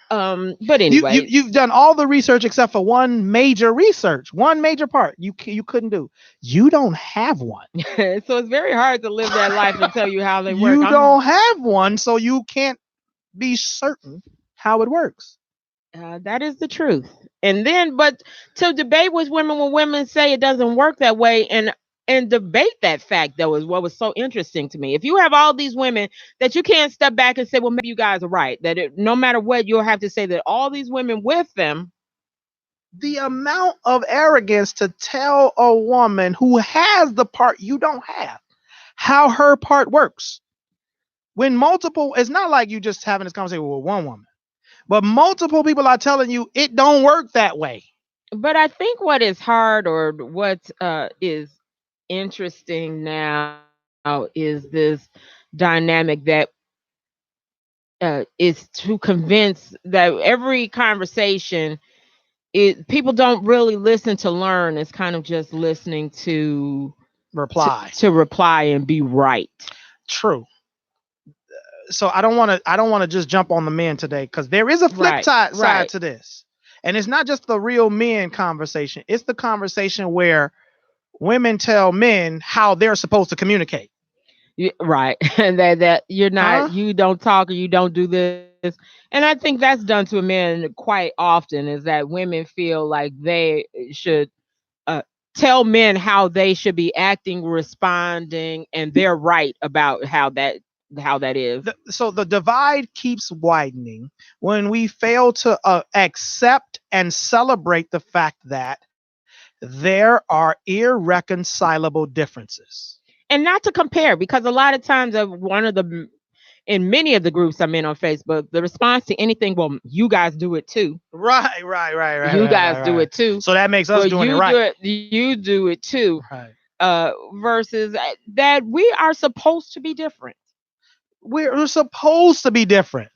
anyway,
you've done all the research except for one major part you couldn't do. You don't have one.
So it's very hard to live that life and tell you how they work.
You don't have one, so you can't be certain how it works.
That is the truth. And then, but to debate with women when women say it doesn't work that way, and debate that fact, though, is what was so interesting to me. If you have all these women that you can't step back and say, well, maybe you guys are right, that no matter what, you'll have to say that all these women with them.
The amount of arrogance to tell a woman who has the part you don't have how her part works. When multiple, it's not like you just having this conversation with one woman, but multiple people are telling you it don't work that way.
But I think what is hard, or what is interesting now, is this dynamic that is to convince that every conversation, people don't really listen to learn. It's kind of just listening to
reply
and be right.
True. So I don't want to just jump on the men today, because there is a flip side to this. And it's not just the real men conversation. It's the conversation where women tell men how they're supposed to communicate.
Right. And that you're not,
Huh?
you don't talk or you don't do this. And I think that's done to men quite often, is that women feel like they should uh, tell men how they should be acting, responding, and they're right about how that is.
So the divide keeps widening when we fail to accept and celebrate the fact that there are irreconcilable differences.
And not to compare, because a lot of times in many of the groups I'm in on Facebook, the response to anything, well, you guys do it too.
Right.
You guys do it too.
So that makes us
Well,
doing it right.
You do it too.
Right.
Versus that we are supposed to be different.
We're supposed to be different.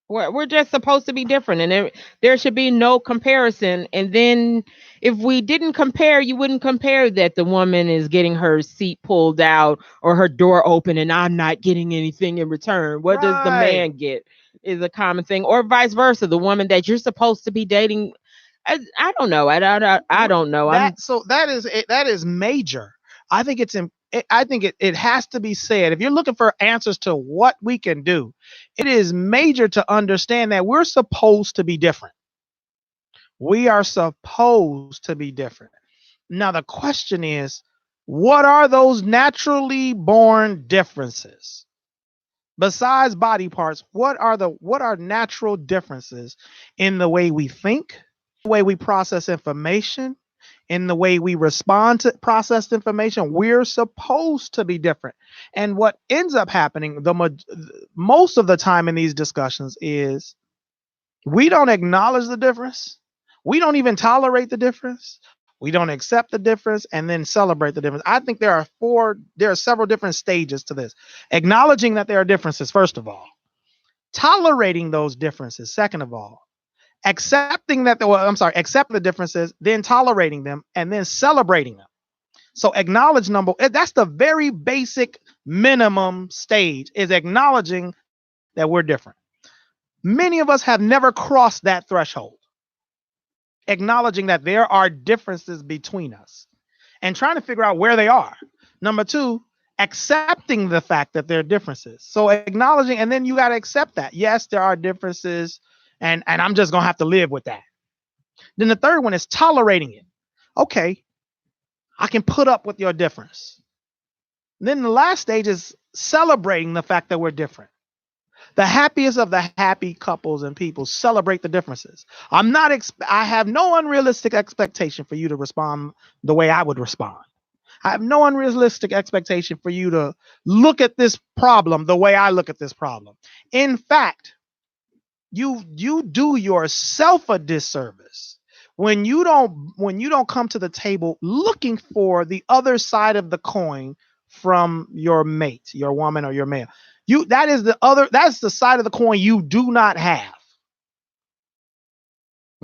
We're just supposed to be different, and there should be no comparison. And then if we didn't compare, you wouldn't compare that the woman is getting her seat pulled out or her door open and I'm not getting anything in return. What does the
Right.
man get is a common thing, or vice versa. The woman that you're supposed to be dating, I don't know. I don't know.
That is major. I think it has to be said. If you're looking for answers to what we can do, it is major to understand that we're supposed to be different. We are supposed to be different. Now the question is, what are those naturally born differences? Besides body parts, what are natural differences in the way we think, the way we process information, in the way we respond to processed information? We're supposed to be different. And what ends up happening most of the time in these discussions is we don't acknowledge the difference. We don't even tolerate the difference. We don't accept the difference and then celebrate the difference. I think there are several different stages to this. Acknowledging that there are differences, first of all. Tolerating those differences, second of all. Accepting the differences, then tolerating them, and then celebrating them. So that's the very basic minimum stage, is acknowledging that we're different. Many of us have never crossed that threshold. Acknowledging that there are differences between us and trying to figure out where they are. Number two, accepting the fact that there are differences. So acknowledging, and then you got to accept that. Yes, there are differences, and I'm just going to have to live with that. Then the third one is tolerating it. Okay, I can put up with your difference. And then the last stage is celebrating the fact that we're different. The happiest of the happy couples and people celebrate the differences. I have no unrealistic expectation for you to respond the way I would respond. I have no unrealistic expectation for you to look at this problem the way I look at this problem. In fact, you do yourself a disservice when you don't come to the table looking for the other side of the coin from your mate, your woman or your man. That's the side of the coin you do not have.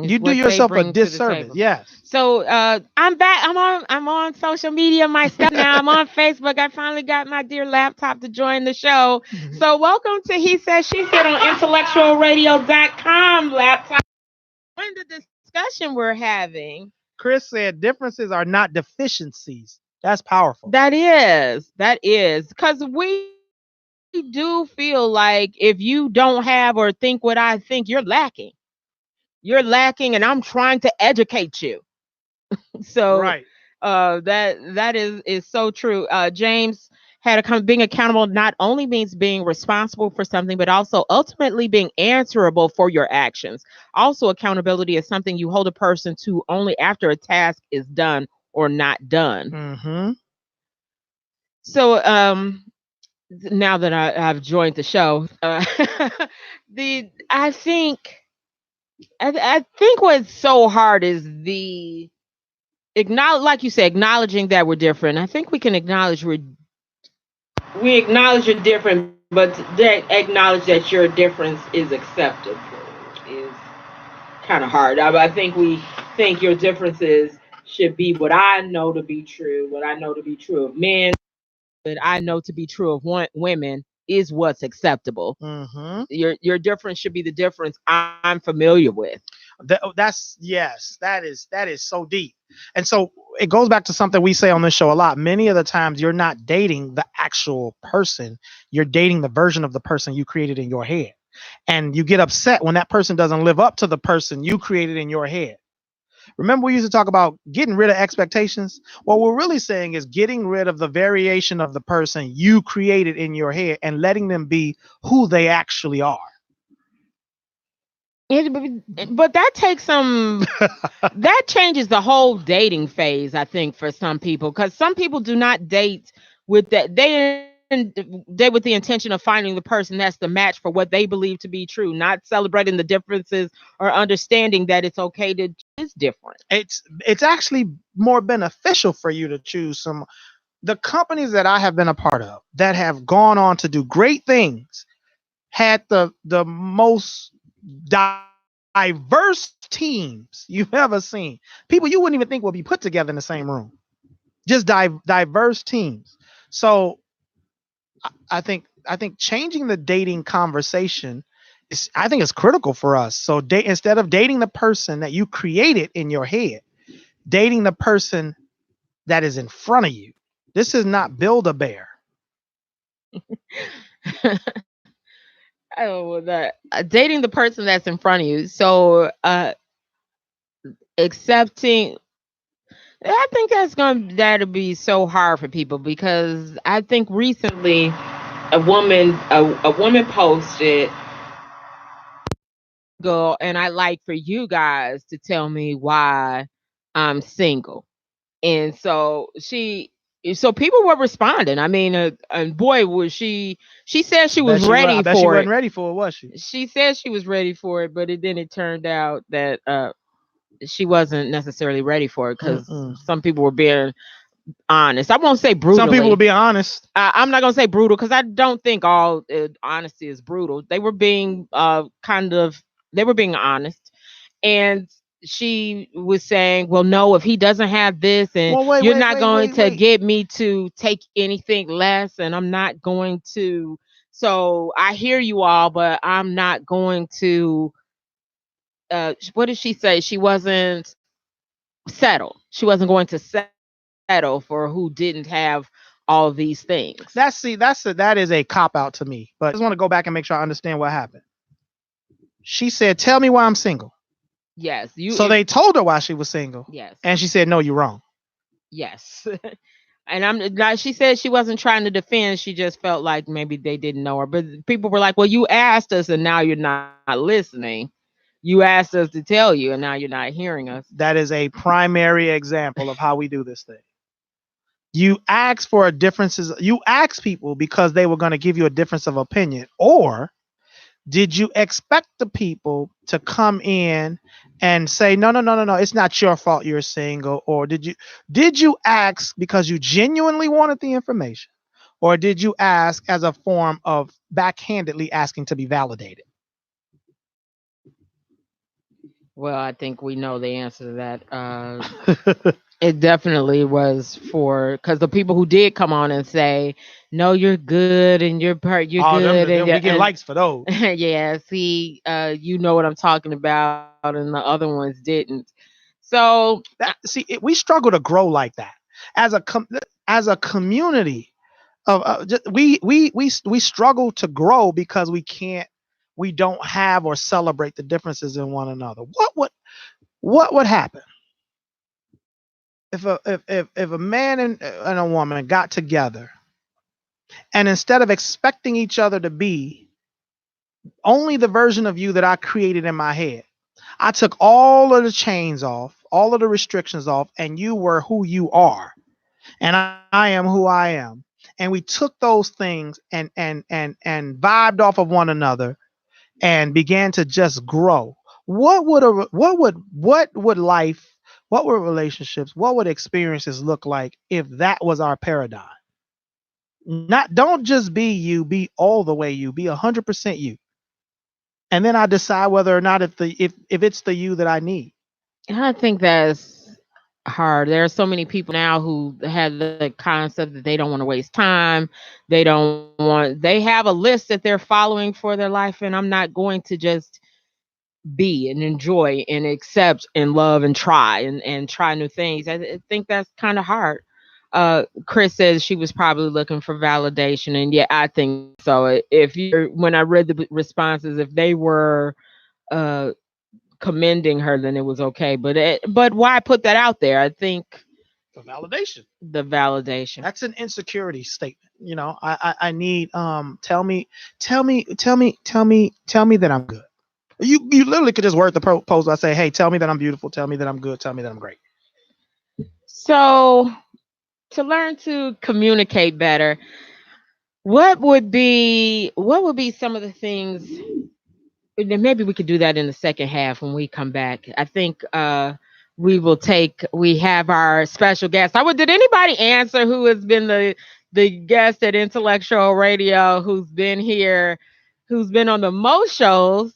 You do yourself a disservice. Yes.
So I'm back. I'm on social media myself now. I'm on Facebook. I finally got my dear laptop to join the show. So welcome to He Said She Said on IntellectualRadio.com laptop. In the discussion we're having,
Chris said differences are not deficiencies. That's powerful.
That is because we do feel like if you don't have or think what I think, you're lacking. You're lacking, and I'm trying to educate you. So
right.
That is so true. James had being accountable not only means being responsible for something, but also ultimately being answerable for your actions. Also, accountability is something you hold a person to only after a task is done or not done.
Mm-hmm.
So now that I've joined the show, I think what's so hard is like you said, acknowledging that we're different. I think we can acknowledge we acknowledge you're different, but acknowledge that your difference is acceptable is kind of hard. I think we think your differences should be what I know to be true of men, I know to be true of women is what's acceptable.
Mm-hmm.
Your difference should be the difference I'm familiar with.
That is so deep. And so it goes back to something we say on this show a lot. Many of the times you're not dating the actual person, you're dating the version of the person you created in your head. And you get upset when that person doesn't live up to the person you created in your head. Remember, we used to talk about getting rid of expectations? What we're really saying is getting rid of the variation of the person you created in your head and letting them be who they actually are.
But that takes some that changes the whole dating phase, I think, for some people, because some people do not date with that they with the intention of finding the person that's the match for what they believe to be true, not celebrating the differences or understanding that it's okay to is different.
It's actually more beneficial for you to choose some. The companies that I have been a part of that have gone on to do great things had the most diverse teams you've ever seen. People you wouldn't even think would be put together in the same room. Just diverse teams. So I think changing the dating conversation is, I think, is critical for us. So instead of dating the person that you created in your head, dating the person that is in front of you. This is not Build-A-Bear.
Oh, that dating the person that's in front of you. So accepting, I think that'll be so hard for people, because I think recently a woman posted, go, and I like for you guys to tell me why I'm single. And so people were responding. I mean, and boy, was she said she was
I
ready
bet she
for
wasn't
it.
ready for it, was she?
She said she was ready for it, but it turned out that she wasn't necessarily ready for it, because some people were being honest. I won't say brutally.
Some people will be honest.
I'm not gonna say brutal, because I don't think all honesty is brutal. They were being they were being honest, and she was saying, "Well, no, if he doesn't have this, and you're not going to get me to take anything less, and I'm not going to." So I hear you all, but I'm not going to. What did she say? She wasn't settle. She wasn't going to settle for who didn't have all these things.
That is a cop out to me. But I just want to go back and make sure I understand what happened. She said, "Tell me why I'm single."
Yes.
So they told her why she was single.
Yes.
And she said, "No, you're wrong."
Yes. And she said she wasn't trying to defend. She just felt like maybe they didn't know her. But people were like, "Well, you asked us, and now you're not listening. You asked us to tell you, and now you're not hearing us."
That is a primary example of how we do this thing. You ask for differences. You ask people because they were going to give you a difference of opinion, or did you expect the people to come in and say, no, it's not your fault you're single? Or did you ask because you genuinely wanted the information? Or did you ask as a form of backhandedly asking to be validated?
Well, I think we know the answer to that. It definitely was because the people who did come on and say, "No, you're good, and you're good,"
and we get likes for those.
Yeah, see, you know what I'm talking about, and the other ones didn't. So
we struggle to grow like that as a community. We struggle to grow because we don't have or celebrate the differences in one another. What would happen if a man and a woman got together, and instead of expecting each other to be only the version of you that I created in my head, I took all of the chains off, all of the restrictions off, and you were who you are, and I am who I am, and we took those things and vibed off of one another and began to just grow. What would life, what would relationships, what would experiences look like if that was our paradigm? Don't just be you, be all the way you, be 100% you. And then I decide whether or not if it's the you that I need.
I think that's hard. There are so many people now who have the concept that they don't want to waste time. They have a list that they're following for their life, and I'm not going to just be and enjoy and accept and love and try new things. I think that's kind of hard. Chris says she was probably looking for validation, and yeah, I think so. If you're when I read the responses, if they were uh commending her, then it was okay. But why put that out there? I think
For validation.
the validation.
That's an insecurity statement. I need tell me that I'm good. You literally could just word the post by say, hey, tell me that I'm beautiful, tell me that I'm good, tell me that I'm great.
So to learn to communicate better, what would be some of the things, and then maybe we could do that in the second half when we come back. I think we have our special guest. Did anybody answer who has been the guest at Intellectual Radio, who's been here, who's been on the most shows,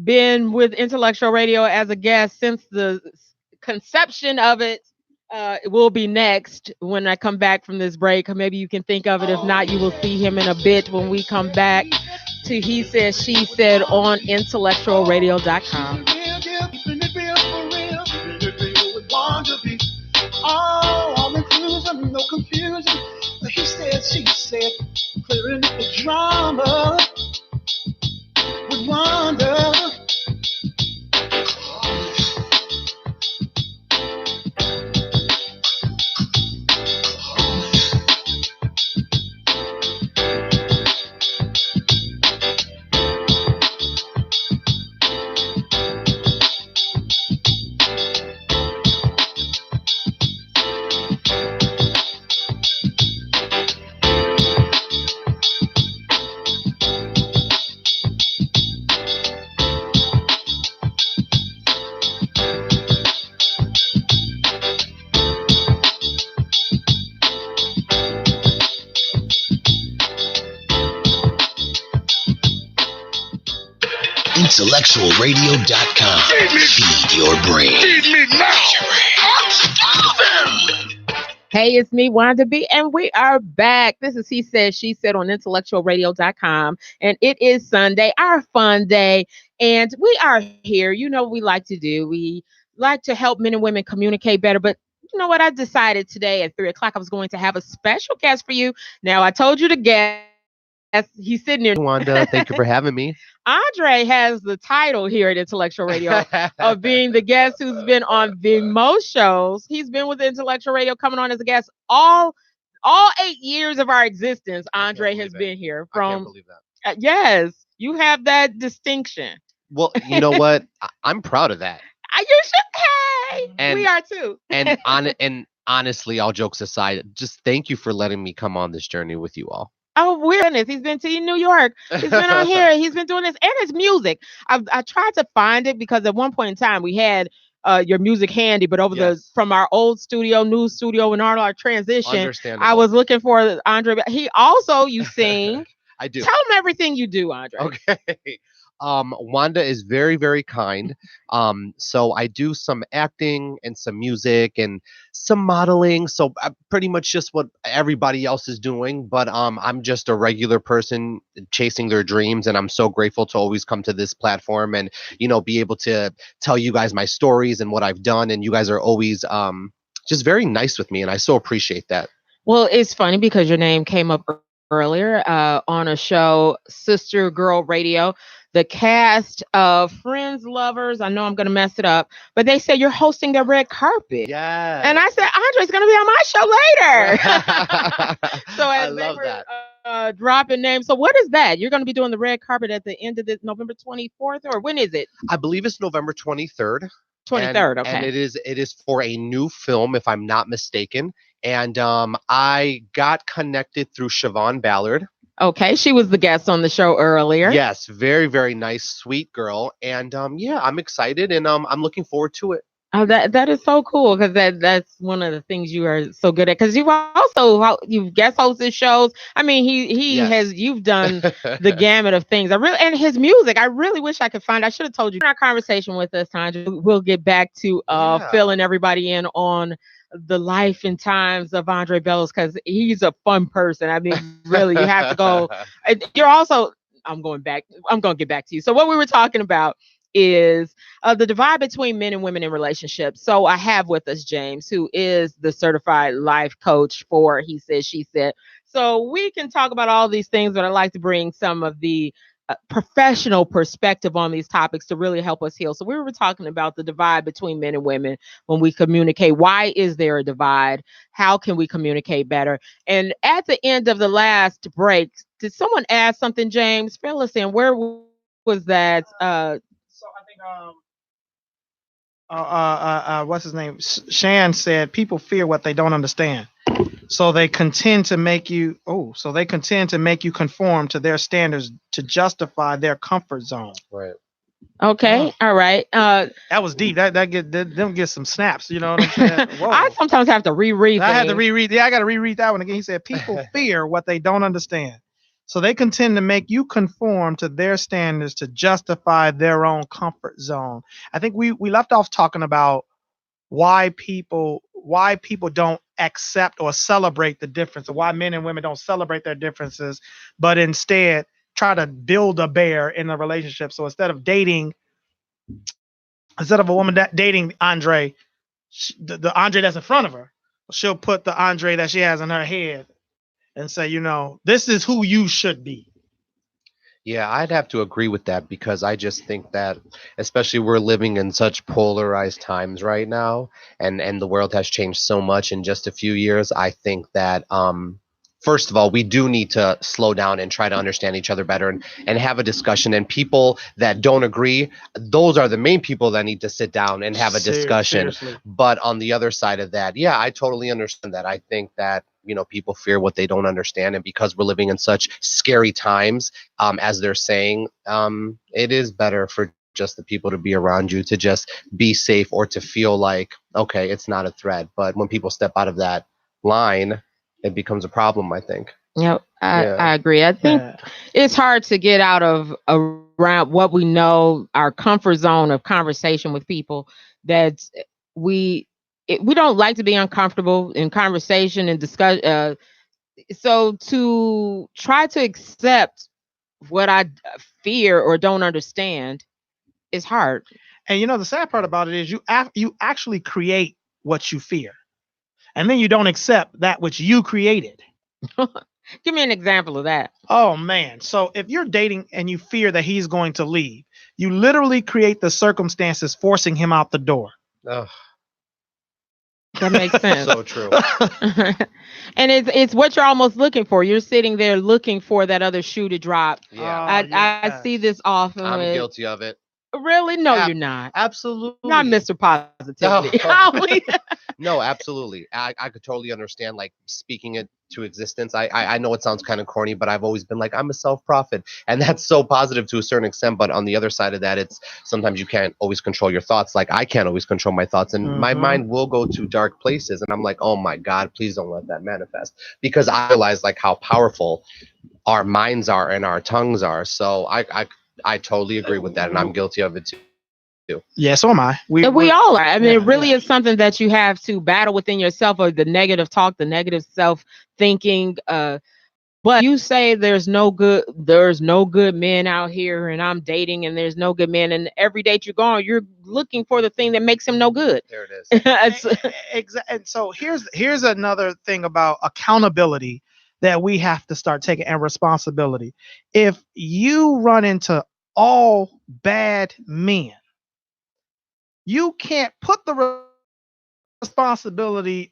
been with Intellectual Radio as a guest since the conception of it? It will be next when I come back from this break. Maybe you can think of it. If not, you will see him in a bit when we come back to He Said, She Said on IntellectualRadio.com.
All inclusion, no confusion. He said, she said, clearing up the drama with Wanda.
IntellectualRadio.com. Feed your brain. Feed me now. I'm starving.
Hey, it's me, Wanda B, and we are back. This is He Said, She Said on IntellectualRadio.com, and it is Sunday, our fun day, and we are here. You know what we like to do. We like to help men and women communicate better, but you know what? I decided today at 3 o'clock I was going to have a special guest for you. Now, I told you to guess. He's sitting there.
Wanda, thank you for having me.
Andre has the title here at Intellectual Radio of being the guest who's been on the most shows. He's been with Intellectual Radio, coming on as a guest all 8 years of our existence. Andre has been here from.
I can't believe that.
Yes, you have that distinction.
Well, you know what? I'm proud of that.
You should. Hey,
And-
we are too.
And honestly, all jokes aside, just thank you for letting me come on this journey with you all.
Oh, weirdness. He's been to New York. He's been on here. He's been doing this, and his music. I tried to find it because at one point in time we had your music handy, but from our old studio, new studio, and all our transition,
Understandable.
I was looking for Andre. He also, you sing.
I do.
Tell him everything you do, Andre.
Okay. Wanda is very, very kind. So I do some acting and some music and some modeling. So pretty much just what everybody else is doing. But I'm just a regular person chasing their dreams, and I'm so grateful to always come to this platform and be able to tell you guys my stories and what I've done. And you guys are always just very nice with me, and I so appreciate that.
Well, it's funny because your name came up earlier on a show, Sister Girl Radio. The cast of Friends, Lovers, I know I'm going to mess it up, but they said you're hosting the red carpet.
Yeah.
And I said, Andre's going to be on my show later. So
I
as
love
they were dropping names. So what is that? You're going to be doing the red carpet at the end of this November 24th, or when is it?
I believe it's November 23rd.
23rd, okay.
And it is for a new film, if I'm not mistaken. And I got connected through Siobhan Ballard.
Okay, she was the guest on the show earlier.
Yes, very, very nice, sweet girl. And yeah, I'm excited, and I'm looking forward to it.
Oh, that is so cool because that's one of the things you are so good at. Because you've guest hosted shows. I mean, he has
Yes.
you've done the gamut of things. I really and his music. I really wish I could find. I should have told you in our conversation with us, Tanja. We'll get back to
Yeah.
filling everybody in on the life and times of Andre Bellos because he's a fun person. I mean, really, you have to go. And you're also. I'm going back. I'm going to get back to you. So what we were talking about is the divide between men and women in relationships. So I have with us James, who is the certified life coach for He Said, She Said. So we can talk about all these things, but I like to bring some of the professional perspective on these topics to really help us heal. So we were talking about the divide between men and women when we communicate. Why is there a divide? How can we communicate better? And at the end of the last break, did someone ask something, James? Fill us in. Where was that?
So I think what's his name? Shan said people fear what they don't understand. So they contend to make you conform to their standards to justify their comfort zone.
Right.
Okay,
Oh,
all right.
that was deep. Them get some snaps. You know what I'm saying? Whoa.
I sometimes have to reread
I had to
things.
reread. Yeah, I got to reread that one again. He said people fear what they don't understand. So they contend to make you conform to their standards to justify their own comfort zone. I think we left off talking about why people don't accept or celebrate the difference, or why men and women don't celebrate their differences, but instead try to build a bear in a relationship. So instead of a woman dating Andre, the Andre that's in front of her, she'll put the Andre that she has in her head and say, this is who you should be.
Yeah, I'd have to agree with that because I just think that, especially we're living in such polarized times right now, and the world has changed so much in just a few years. I think that first of all, we do need to slow down and try to understand each other better and have a discussion. And people that don't agree, those are the main people that need to sit down and have a discussion.
Seriously.
But on the other side of that, yeah, I totally understand that. I think that people fear what they don't understand, and because we're living in such scary times, as they're saying, it is better for just the people to be around you to just be safe or to feel like, okay, it's not a threat. But when people step out of that line, it becomes a problem, I think.
Yep,
Yeah.
I agree. I think
Yeah.
it's hard to get out of around what we know, our comfort zone of conversation with people that we we don't like to be uncomfortable in conversation and discuss. So to try to accept what I fear or don't understand is hard.
And the sad part about it is you actually create what you fear, and then you don't accept that which you created.
Give me an example of that.
Oh man. So if you're dating and you fear that he's going to leave, you literally create the circumstances forcing him out the door.
Ugh,
That makes sense.
so true.
And it's what you're almost looking for. You're sitting there looking for that other shoe to drop.
Yeah,
I see
yes.
this often
I'm
with
guilty of it.
really no,
Ab-
you're not.
Absolutely.
Not Mr. Positivity.
No, absolutely. I could totally understand, like, speaking it to existence. I know it sounds kind of corny, but I've always been like, I'm a self-prophet, and that's so positive to a certain extent. But on the other side of that, it's sometimes you can't always control your thoughts. Like, I can't always control my thoughts, and my mind will go to dark places, and I'm like, oh my God, please don't let that manifest, because I realize like how powerful our minds are and our tongues are. So I totally agree with that, and I'm guilty of it too.
Yeah, so am I.
And we all are. I mean,
Yeah,
it really
yeah.
is something that you have to battle within yourself, or the negative talk, the negative self thinking. But you say there's no good men out here, and I'm dating, and there's no good men, and every date you go on, you're looking for the thing that makes him no good.
There it is.
And so here's another thing about accountability that we have to start taking, and responsibility. If you run into all bad men, you can't put the responsibility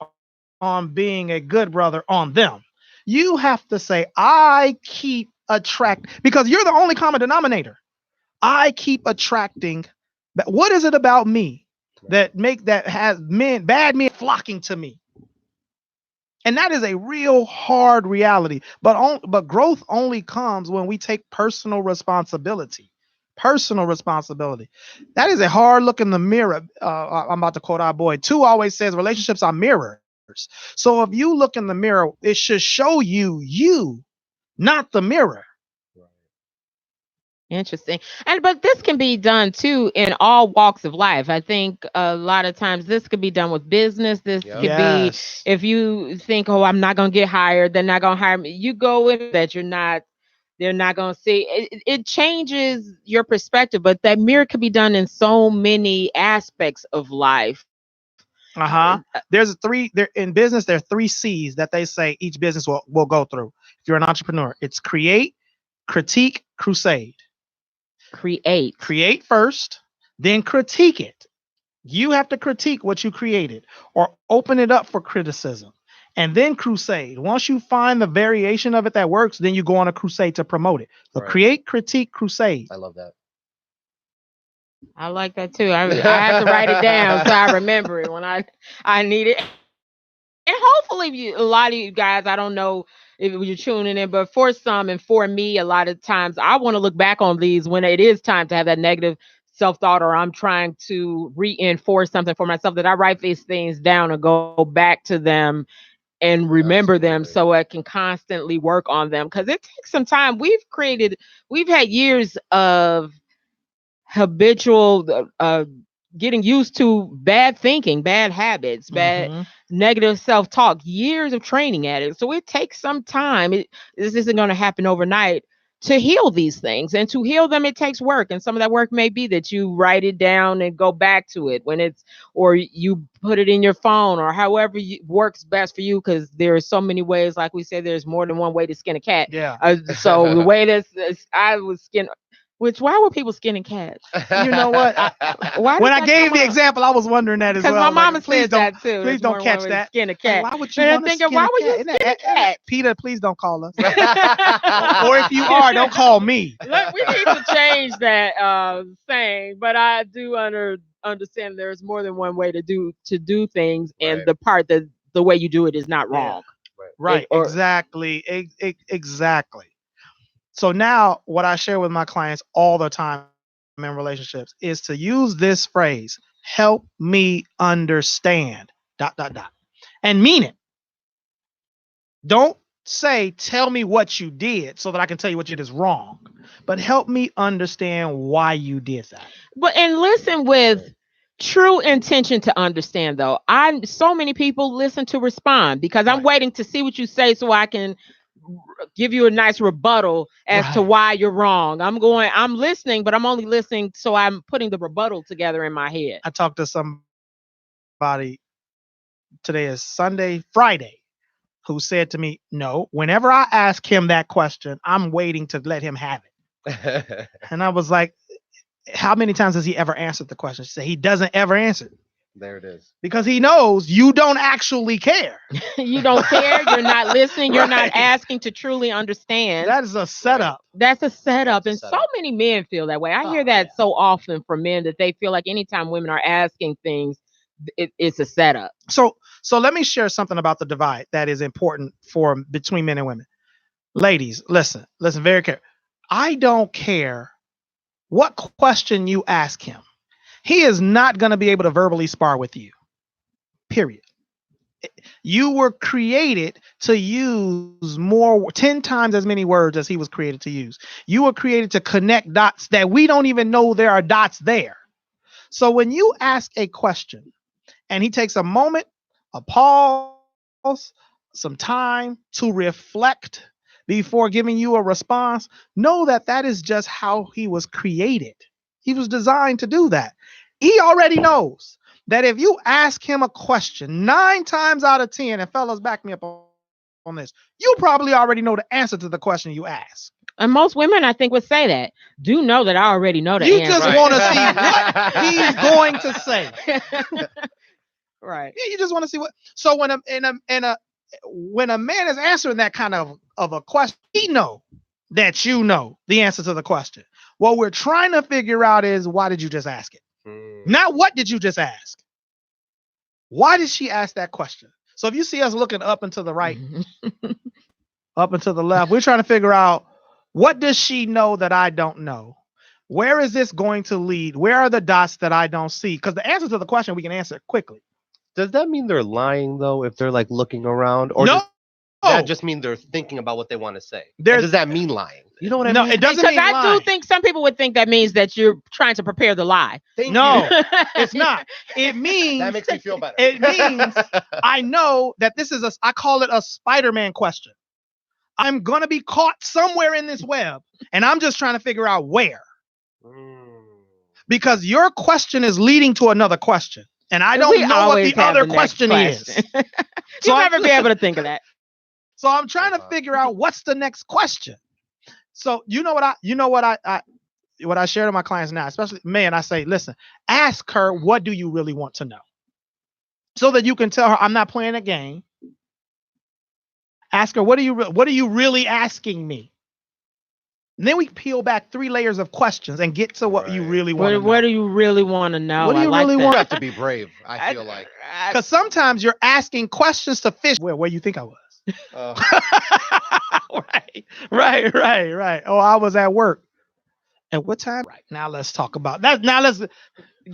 on being a good brother on them. You have to say, I keep because you're the only common denominator. I keep attracting. But what is it about me that has bad men flocking to me? And that is a real hard reality. But growth only comes when we take personal responsibility. Personal responsibility. That is a hard look in the mirror. I'm about to quote our boy. Two always says relationships are mirrors. So if you look in the mirror, it should show you, not the mirror.
Interesting. But this can be done too in all walks of life. I think a lot of times this could be done with business. This
Yep.
could be
Yes.
if you think, oh, I'm not gonna get hired, they're not gonna hire me. You go in that they're not gonna see. It changes your perspective, but that mirror could be done in so many aspects of life.
There's there in business. There are 3 C's that they say each business will go through. If you're an entrepreneur, it's create, critique, crusade. Create first, then critique it. You have to critique what you created or open it up for criticism, and then crusade. Once you find the variation of it that works, then you go on a crusade to promote it. So
Right.
create, critique, crusade.
I love that.
I like that too. I have to write it down so I remember it when I need it. And hopefully, a lot of you guys, I don't know if you're tuning in, but for some and for me, a lot of times I want to look back on these when it is time to have that negative self-thought, or I'm trying to reinforce something for myself, that I write these things down and go back to them and remember them so I can constantly work on them. Because it takes some time. We've had years of habitual getting used to bad thinking, bad habits, bad negative self-talk, years of training at it. So it takes some time. This isn't going to happen overnight to heal these things, and to heal them, it takes work. And some of that work may be that you write it down and go back to it or you put it in your phone, or however works best for you. Because there are so many ways, like we said, there's more than one way to skin a cat.
Yeah.
So the way I was skin. Why were people skinning cats?
You know what? When I gave the example, I was wondering that as well.
Because my mama
please
said that too.
Please don't catch that.
Skin a cat.
Why would you
and
want to
thinking,
skin
why
a
would you
cat?
skin a cat?
Peter, please don't call us. Or if you are, don't call me.
Look, we need to change that saying. But I do understand there's more than one way to do things, and the way you do it is not wrong.
Right. Exactly. Exactly. So now what I share with my clients all the time in relationships is to use this phrase, help me understand, ... and mean it. Don't say, tell me what you did so that I can tell you what you did is wrong, but help me understand why you did that.
And listen with true intention to understand, though. So many people listen to respond because I'm waiting to see what you say so I can give you a nice rebuttal as to why you're wrong. I'm listening, but I'm only listening so I'm putting the rebuttal together in my head.
I talked to somebody, today is Friday, who said to me, no, whenever I ask him that question, I'm waiting to let him have it. And I was like, how many times has he ever answered the question? She said he doesn't ever answer.
There it is.
Because he knows you don't actually care.
You don't care. You're not listening. You're not asking to truly understand.
That is a setup.
That's a setup. And so many men feel that way. I hear that so often from men, that they feel like anytime women are asking things, it's a setup.
So let me share something about the divide that is important between men and women. Ladies, listen very carefully. I don't care what question you ask him. He is not going to be able to verbally spar with you. Period. You were created to use 10 times as many words as he was created to use. You were created to connect dots that we don't even know there are dots there. So when you ask a question and he takes a moment, a pause, some time to reflect before giving you a response, know that is just how he was created. He was designed to do that. He already knows that if you ask him a question 9 times out of 10, and fellas, back me up on this, you probably already know the answer to the question you ask.
And most women, I think, would say that. Do know that I already know the answer.
You just want to see what he's going to say.
Right.
Yeah, you just want to see what. So when a man is answering that kind of a question, he know that you know the answer to the question. What we're trying to figure out is, why did you just ask it? Not what did you just ask? Why did she ask that question? So if you see us looking up and to the right, up and to the left, we're trying to figure out, what does she know that I don't know? Where is this going to lead? Where are the dots that I don't see? Because the answer to the question we can answer quickly.
Does that mean they're lying though? If they're like looking around, or
No.
does that just mean they're thinking about what they want to say? Or
There's-
does that mean lying? You know what I
No,
mean?
it doesn't
Because
mean
I
lying.
do think some people would think that means that you're trying to prepare the lie.
No, it's not. It means
That makes me feel better.
It means I know that this is I call it a Spider-Man question. I'm going to be caught somewhere in this web, and I'm just trying to figure out where. Because your question is leading to another question, and I don't know what the other question is.
You'll never be able to think of that.
So I'm trying to figure out what's the next question. So what I share to my clients now, especially men, I say, listen, ask her, what do you really want to know? So that you can tell her, I'm not playing a game. Ask her, what are you really asking me? And then we peel back 3 layers of questions and get to what you really want to know.
What do you really want to know?
What do you really want?
You have to be brave, I feel like.
Because sometimes you're asking questions to fish where you think I was. Right. Oh, I was at work. And what time? Right. Now let's talk about that. Now let's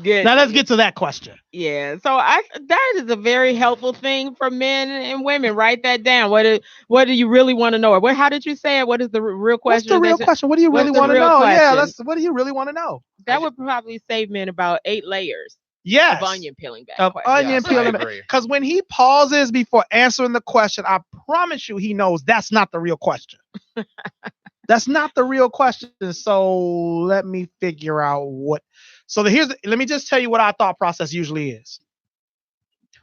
get to that question.
Yeah. So that is a very helpful thing for men and women. Write that down. What do you really want to know? Or how did you say it? What is the real question?
What's the real question? What do you really want to know? Yeah, what do you really want to know?
That would probably save men about 8 layers.
Yes.
Of onion peeling back.
Of onion peeling back. Because when he pauses before answering the question, I promise you he knows that's not the real question. That's not the real question. So let me figure out what. So let me just tell you what our thought process usually is.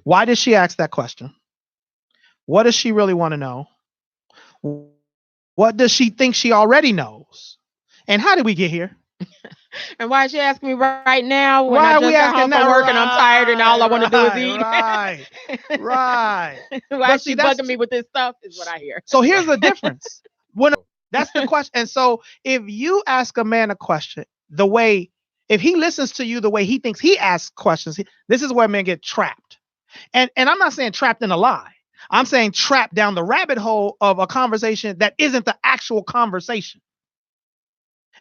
Why did she ask that question? What does she really want to know? What does she think she already knows? And how did we get here?
And why is she asking me right now when
why
I just got home from work and I'm tired and all I want to do is eat? Right. Why is she bugging me with this stuff is what I hear.
So here's the difference. That's the question. And so if you ask a man a question, if he listens to you the way he thinks he asks questions, this is where men get trapped. And I'm not saying trapped in a lie. I'm saying trapped down the rabbit hole of a conversation that isn't the actual conversation.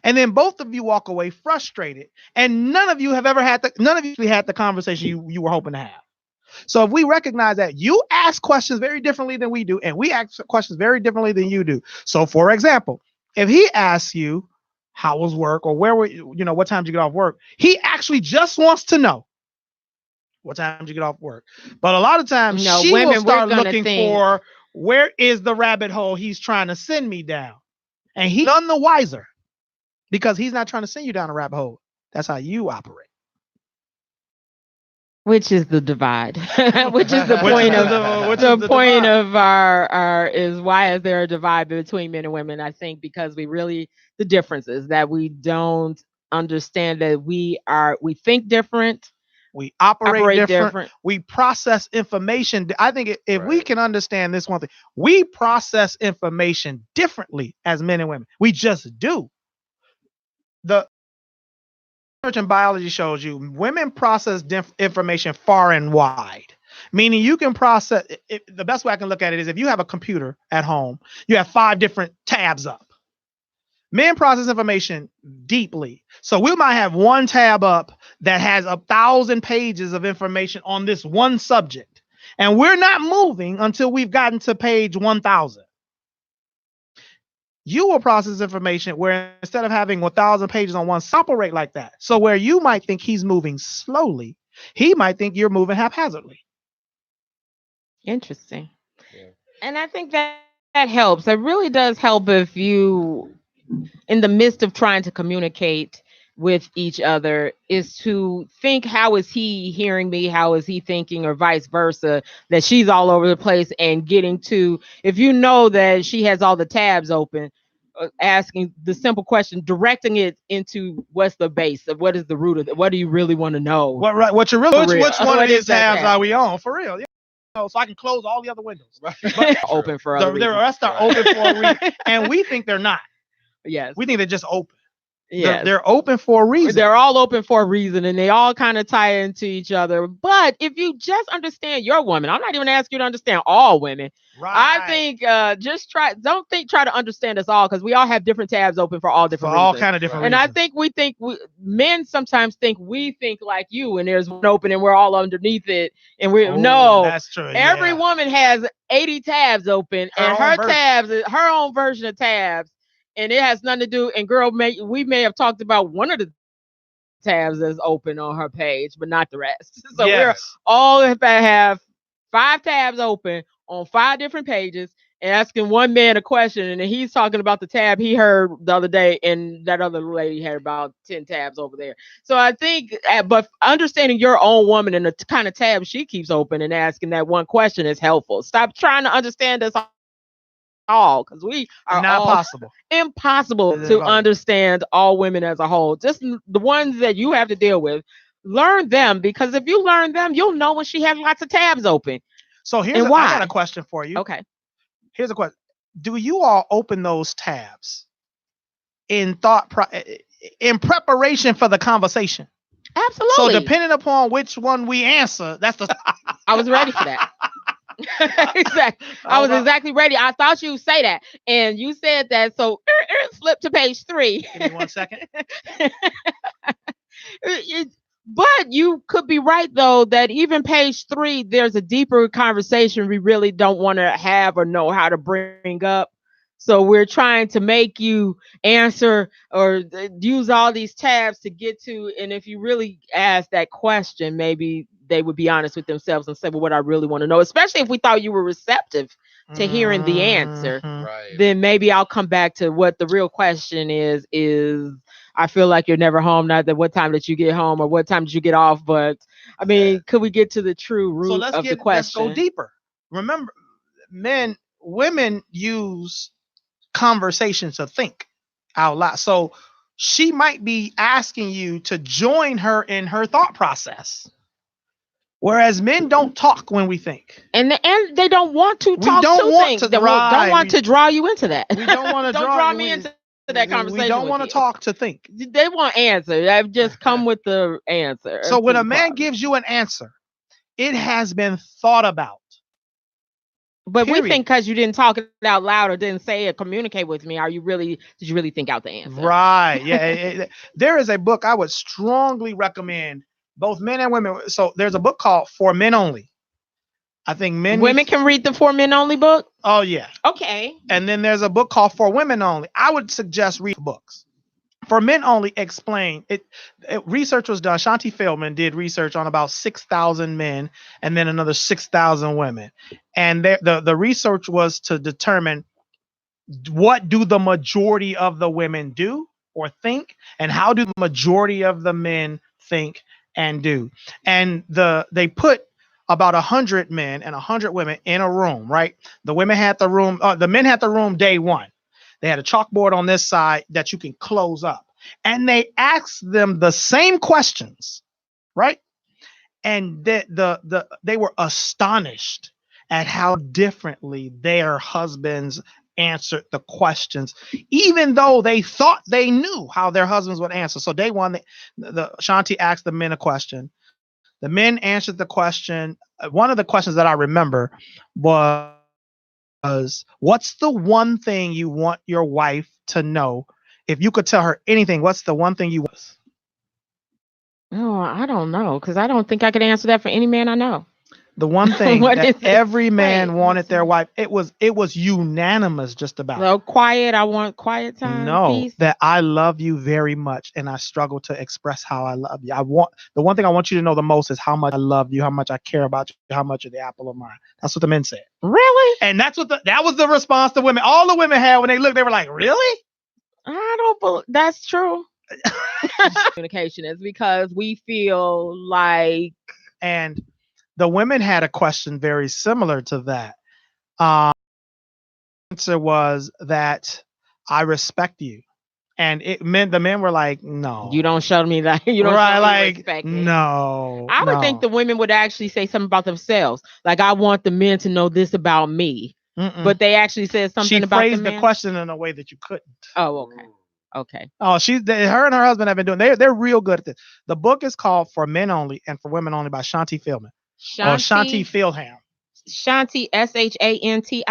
And then both of you walk away frustrated, and none of you had the conversation you were hoping to have. So if we recognize that you ask questions very differently than we do, and we ask questions very differently than you do. So for example, if he asks you, how was work, or what time did you get off work? He actually just wants to know what time did you get off work. But a lot of times she will start looking for, where is the rabbit hole he's trying to send me down? And he's none the wiser. Because he's not trying to send you down a rabbit hole. That's how you operate.
Which is the divide. Which is the point of our is why is there a divide between men and women? I think because the difference is that we don't understand that we think different.
We operate different. We process information. I think if we can understand this one thing, we process information differently as men and women. We just do. The research in biology shows you women process information far and wide, meaning you can process it. The best way I can look at it is if you have a computer at home, you have 5 different tabs up. Men process information deeply. So we might have one tab up that has 1,000 pages of information on this one subject, and we're not moving until we've gotten to page 1,000. You will process information where instead of having 1,000 pages on one, operate like that. So where you might think he's moving slowly, he might think you're moving haphazardly.
Interesting. Yeah. And I think that helps. It really does help if you, in the midst of trying to communicate with each other, is to think, how is he hearing me? How is he thinking, or vice versa, that she's all over the place, and getting to, if you know that she has all the tabs open, asking the simple question, directing it into what's the base of what is the root of it? What do you really want to know?
Which one of these tabs are we on for real? Yeah. So I can close all the other windows.
But open for other reasons.
The rest are open for a reason. And we think they're not.
Yes.
We think they're just open.
Yeah,
They're open for a reason.
they're all open for a reason, and they all kind of tie into each other. But if you just understand your woman, I'm not even asking you to understand all women. I think just try to understand us all, because we all have different tabs open for all different
for all
reasons.
kind of different
And
reasons.
I think men sometimes think we think like you, and there's one open and we're all underneath it, and no.
That's true.
Every woman has 80 tabs open, and her tabs is her own version of tabs, and it has nothing to do. And girl, we may have talked about one of the tabs that's open on her page, but not the rest. So we're all have 5 tabs open on 5 different pages, and asking one man a question, and then he's talking about the tab he heard the other day, and that other lady had about 10 tabs over there. So I think, but understanding your own woman and the kind of tabs she keeps open and asking that one question is helpful. Stop trying to understand us all, because we are
not possible.
Impossible to understand all women as a whole. Just the ones that you have to deal with. Learn them, because if you learn them, you'll know when she has lots of tabs open.
So I got a question for you.
Okay.
Here's a question. Do you all open those tabs in in preparation for the conversation?
Absolutely.
So depending upon which one we answer, that's the
I was ready for that. Exactly. I was exactly ready. I thought you'd say that, and you said that. So flip to page 3.
Give me 1 second.
But you could be right, though, that even page 3, there's a deeper conversation we really don't want to have or know how to bring up. So we're trying to make you answer or use all these tabs to get to. And if you really ask that question, maybe they would be honest with themselves and say, well, what I really want to know, especially if we thought you were receptive to hearing the answer, then maybe I'll come back to what the real question is I feel like you're never home. Not that what time did you get home or what time did you get off, but I mean, could we get to the true root of the question?
Let's go deeper. Remember, women use conversation to think out loud. So she might be asking you to join her in her thought process. Whereas men don't talk when we think,
and they don't want to talk. Don't want to draw you into that.
We don't want to
draw me into that conversation.
We don't want to talk to think.
They want answer. They've just come with the answer.
So when a man gives you an answer, it has been thought about.
But we think because you didn't talk it out loud or didn't say it, communicate with me. Did you really think out the answer?
Right. Yeah. There is a book I would strongly recommend, both men and women. So there's a book called For Men Only. I think women
can read the For Men Only book.
Oh yeah.
Okay.
And then there's a book called For Women Only. I would suggest read books. For Men Only explain it. Research was done. Shanti Feldman did research on about 6,000 men and then another 6,000 women. And the research was to determine what do the majority of the women do or think, and how do the majority of the men think and do. And they put about 100 men and 100 women in a room, right? The women had the room, the men had the room day one. They had a chalkboard on this side that you can close up. And they asked them the same questions, right? And they were astonished at how differently their husbands answered the questions, even though they thought they knew how their husbands would answer. So day one, the Shanti asked the men a question. The men answered the question. One of the questions that I remember was, what's the one thing you want your wife to know? If you could tell her anything, what's the one thing you want?
Oh, I don't know, because I don't think I could answer that for any man I know.
The one thing that every man wanted their wife, it was unanimous just about.
So quiet, I want quiet time.
No,
peace.
That I love you very much and I struggle to express how I love you. The one thing I want you to know the most is how much I love you, how much I care about you, how much you're the apple of my eye. That's what the men said.
Really?
And that was the response the women, all the women had when they looked, they were like, really?
I don't believe that's true. Communication is because we feel like,
and the women had a question very similar to that. Answer was that I respect you, and the men were like, no,
you don't show me that. You don't respect me.
No,
I would think the women would actually say something about themselves, like I want the men to know this about me. But they actually said something about the men.
She phrased the question in a way that you couldn't.
Oh, okay. Okay.
Oh, her and her husband have been doing. They're real good at this. The book is called For Men Only and For Women Only by Shanti Fieldman or Shanti
Shanti
Fieldham.
Shanti Shanti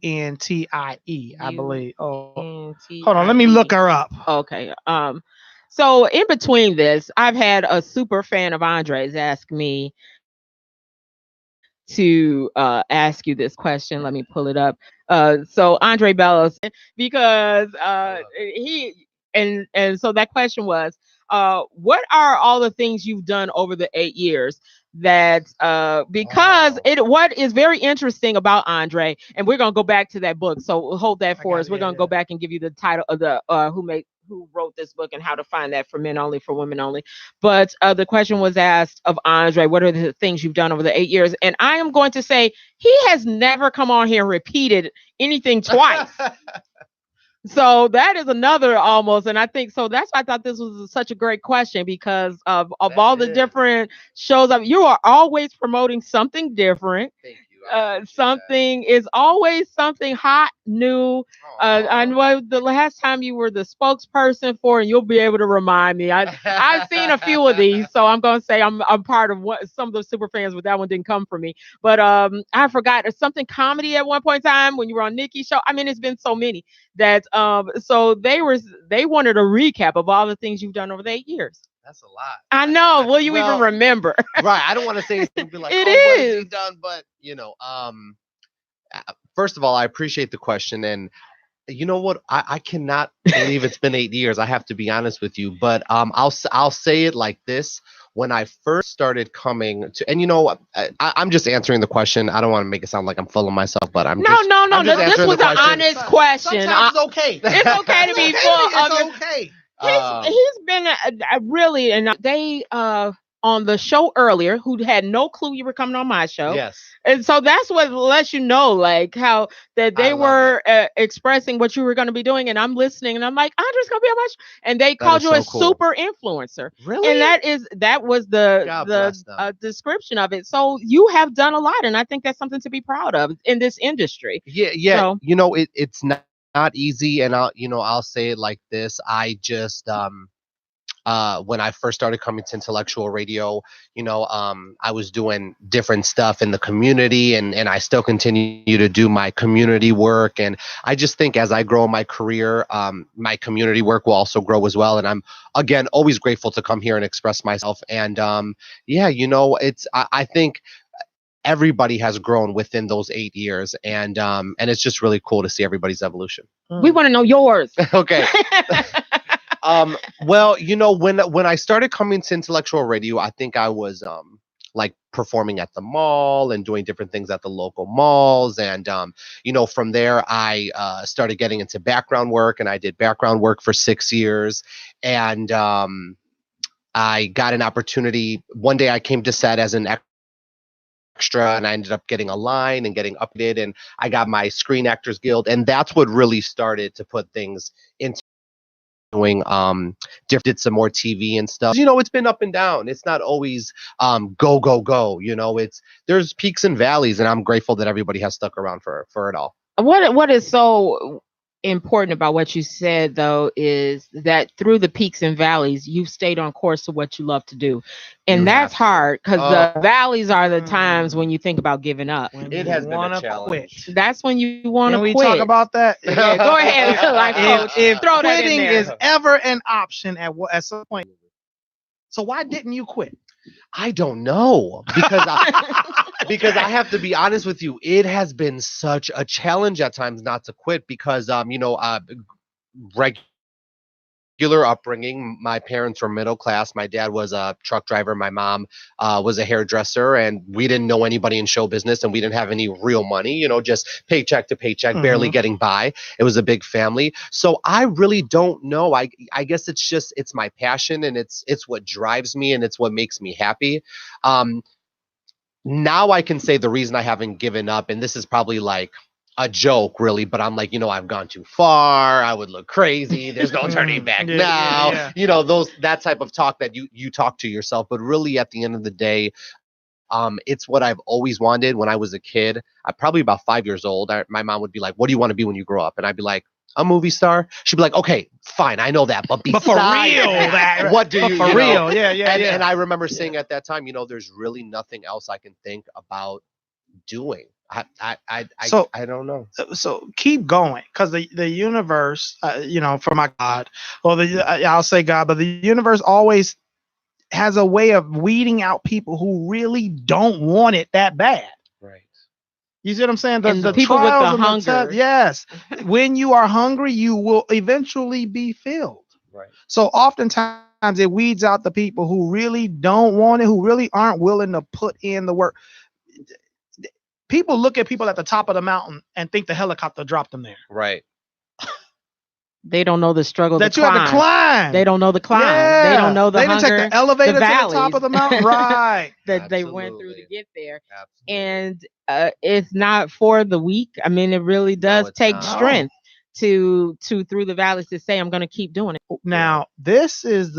Shauntie, I believe. Oh, hold on, let me
Untie.
look her up.
Okay. So in between this, I've had a super fan of Andre's ask me to ask you this question. Let me pull it up. So Andre Bellos, because he and so that question was, what are all the things you've done over the 8 years? That because what is very interesting about Andre, and we're gonna go back to that book. So hold that for us. We're gonna go back and give you the title of the who wrote this book and how to find that for men only, for women only. But the question was asked of Andre, what are the things you've done over the 8 years? And I am going to say he has never come on here and repeated anything twice. So that is another almost, and I think so. That's why I thought this was such a great question because of all the different shows. You are always promoting something different.
Thank you.
Something is always something hot, new. I know the last time you were the spokesperson for, and you'll be able to remind me. I've seen a few of these, so I'm gonna say I'm part of what some of the super fans, but that one didn't come from me. But I forgot something comedy at one point in time when you were on Nikki's show. I mean, it's been so many that so they wanted a recap of all the things you've done over the 8 years.
That's a lot.
I know. Will you even remember?
Right. I don't want to say anything like,
It
what has
is.
he done? But first of all, I appreciate the question, and you know what? I cannot believe it's been 8 years. I have to be honest with you, but I'll say it like this. When I first started coming to, and I'm just answering the question. I don't want to make it sound like I'm full of myself, but I'm
no. This was an honest question.
Sometimes it's okay.
It's okay to be full.
It's okay.
He's been really, and they on the show earlier, who had no clue you were coming on my show.
Yes.
And so that's what lets you know, like how that they were expressing what you were going to be doing, and I'm listening, and I'm like, Andre's going to be on my show, and they called you a super influencer.
Really?
And that was the description of it. So you have done a lot, and I think that's something to be proud of in this industry.
Yeah.
So,
it's not easy, and I'll say it like this. I just when I first started coming to Intellectual Radio, I was doing different stuff in the community, and I still continue to do my community work. And I just think as I grow in my career, my community work will also grow as well. And I'm, again, always grateful to come here and express myself. And I think everybody has grown within those 8 years, and it's just really cool to see everybody's evolution.
We want to know yours.
Okay. Well, when I started coming to Intellectual Radio, I think I was like performing at the mall and doing different things at the local malls. And, from there, I started getting into background work, and I did background work for 6 years. And I got an opportunity. One day I came to set as an extra, and I ended up getting a line and getting updated, and I got my Screen Actors Guild. And that's what really started to put things into doing did some more TV and stuff. It's been up and down. It's not always go. There's peaks and valleys, and I'm grateful that everybody has stuck around for it all.
What is so important about what you said, though, is that through the peaks and valleys, you've stayed on course to what you love to do. And that's hard, because the valleys are the times when you think about giving up.
It has been a challenge.
That's when you want to quit.
Can we talk about that?
Yeah, go ahead.
If
throw that in
quitting
there.
is ever an option at some point. So why didn't you quit?
I don't know, because I have to be honest with you. It has been such a challenge at times not to quit, because regular upbringing. My parents were middle class. My dad was a truck driver. My mom was a hairdresser, and we didn't know anybody in show business, and we didn't have any real money, just paycheck to paycheck, barely getting by. It was a big family. So I really don't know. I guess it's my passion, and it's what drives me, and it's what makes me happy. Now I can say the reason I haven't given up, and this is probably like a joke really, but I'm like, I've gone too far. I would look crazy. There's no turning back now.
Yeah.
That type of talk that you talk to yourself. But really at the end of the day, it's what I've always wanted. When I was a kid, probably about 5 years old, my mom would be like, what do you want to be when you grow up? And I'd be like, a movie star, she'd be like, okay, fine, I know that, but
But for
besides
real, that
what do you,
for
you know?
real, yeah.
And I remember saying at that time, there's really nothing else I can think about doing.
So
I don't know.
so keep going, because the universe, for my God, well, I'll say God, but the universe always has a way of weeding out people who really don't want it that bad.
Right.
You see what I'm saying?
And the people with
trials
the
and
hunger.
yes. When you are hungry, you will eventually be filled.
Right.
So oftentimes it weeds out the people who really don't want it, who really aren't willing to put in the work. People look at people at the top of the mountain and think the helicopter dropped them there.
Right.
They don't know the struggle
That
to
you
climb.
have to climb.
They don't know the climb.
Yeah.
They don't know the
they
hunger.
didn't take the elevator to the top
valleys.
of the mountain. Right.
That they went through to get there.
Absolutely.
And it's not for the weak. I mean, it really does take
not.
strength to through the valleys to say, I'm going to keep doing it.
Now, this is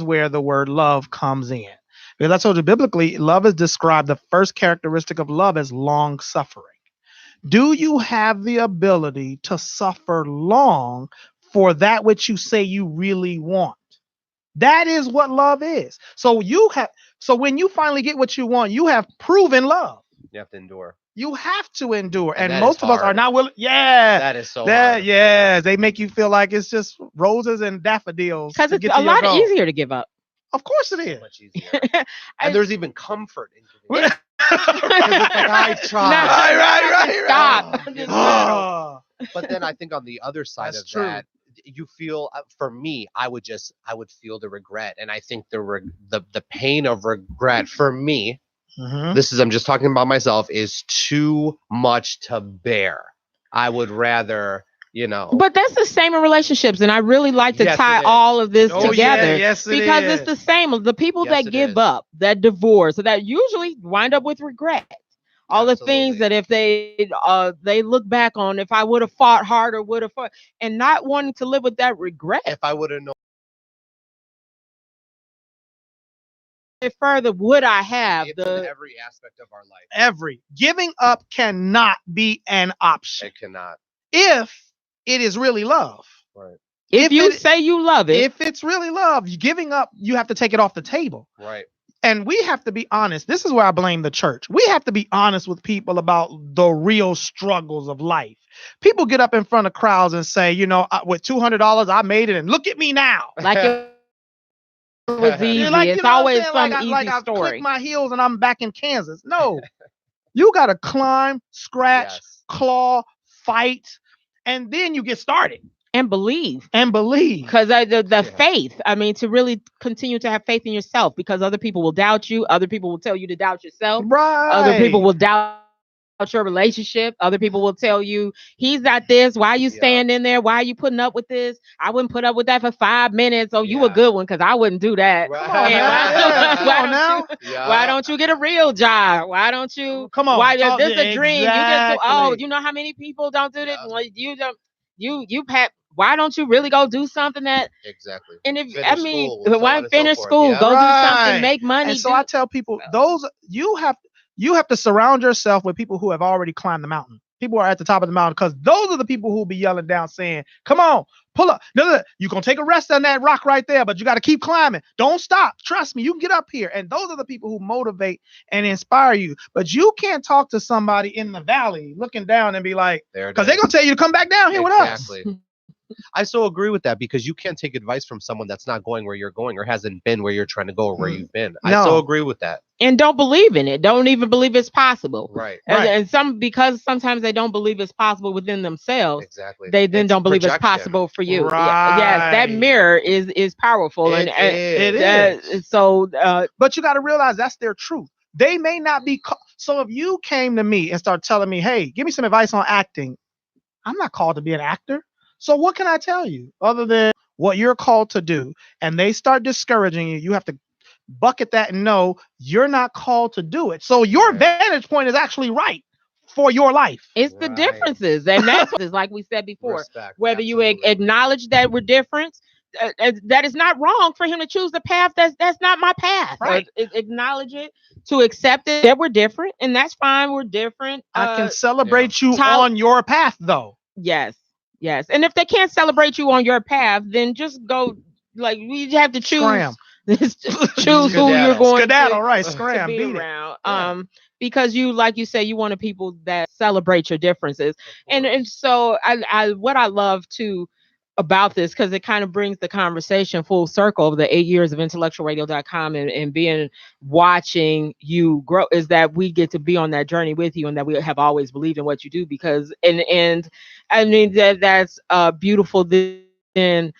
where the word love comes in. Because I told you, biblically, love is described, the first characteristic of love is long suffering. Do you have the ability to suffer long for that which you say you really want? That is what love is. So when you finally get what you want, you have proven love.
You have to endure.
You have to endure.
And
And most of us are not willing. Yeah.
That is so hard.
Yeah. They make you feel like it's just roses and daffodils.
Because it's a lot easier to give up.
Of course it is.
Much easier. And there's even comfort in giving up.
Right.
I tried.
Stop.
Oh.
But then I think on the other side
That's
of
true.
that, you feel, for me, I would feel the regret. And I think the pain of regret for me, I'm just talking about myself, is too much to bear. I would rather,
But that's the same in relationships, and I really like to
Yes,
tie
it is.
all of this
Oh,
together.
yeah, yes, it
because
is.
it's the same. The people
Yes,
that
it
give
is.
up, that divorce, so that usually wind up with regret. All the things
Absolutely.
that if they look back on, if I would have fought harder, would have fought, and not wanting to live with that regret.
If I would have known
Further, would I have
in every aspect of our life,
Giving up cannot be an option
it cannot.
if it is really love.
Right.
if you say you love it,
If it's really love, giving up, you have to take it off the table.
Right.
And we have to be honest. This is where I blame the church. We have to be honest with people about the real struggles of life. People get up in front of crowds and say, with $200, I made it, and look at me now.
like it was easy.
You're like,
It's
what I'm
always
saying?
some
Like
easy
I
story.
clicked my heels and I'm back in Kansas. No, you got to climb, scratch,
Yes.
claw, fight, and then you get started.
And believe.
Because
the faith, I mean, to really continue to have faith in yourself, because other people will doubt you. Other people will tell you to doubt yourself.
right.
Other people will doubt your relationship. Other people will tell you, he's not this. Why are you staying in there? Why are you putting up with this? I wouldn't put up with that for 5 minutes. Oh, you a good one, because I wouldn't do that.
Right.
Come on, man. Come on now.
Why don't you get a real job? Why don't you?
Come on.
Why is this a dream? You get to,
Exactly.
you know how many people don't do this?
Yeah.
Like, you have. Why don't you really go do something that?
Exactly.
And if
Finish
I mean,
school, so on
why
and so
finish
forth.
school?
Yeah.
Go do
Right.
something, make money.
And so I tell people, you have to surround yourself with people who have already climbed the mountain. People who are at the top of the mountain, because those are the people who will be yelling down saying, come on, pull up. No, you're going to take a rest on that rock right there, but you got to keep climbing. Don't stop. Trust me, you can get up here. And those are the people who motivate and inspire you. But you can't talk to somebody in the valley looking down and be like, because they're going to tell you to come back down here with us.
I so agree with that, because you can't take advice from someone that's not going where you're going or hasn't been where you're trying to go or where you've been. I so agree with that.
And don't believe in it. Don't even believe it's possible.
Right.
And because sometimes they don't believe it's possible within themselves.
Exactly.
They then don't believe it's possible for you.
Right.
Yes, that mirror is powerful.
It
is. So,
but you got to realize that's their truth. They may not be. So if you came to me and start telling me, hey, give me some advice on acting, I'm not called to be an actor. So what can I tell you other than what you're called to do? And they start discouraging you. You have to bucket that and know you're not called to do it. So your vantage point is actually right for your life.
It's the differences. And that's like we said before,
Respect,
whether you acknowledge that we're different, that is not wrong for him to choose the path that's not my path.
Right.
Acknowledge it, to accept it that we're different, and that's fine. We're different.
I can celebrate you on your path, though.
Yes. Yes. And if they can't celebrate you on your path, then just go. Like, we have to choose.
Scram.
Choose who you're going
Skedaddle, right?
to
Scram.
be
Beat it.
around.
Yeah.
Because you, like you say, you want people that celebrate your differences. And so I what I love too about this, because it kind of brings the conversation full circle of the 8 years of intellectualradio.com and being watching you grow, is that we get to be on that journey with you, and that we have always believed in what you do. Because and I mean that's beautiful then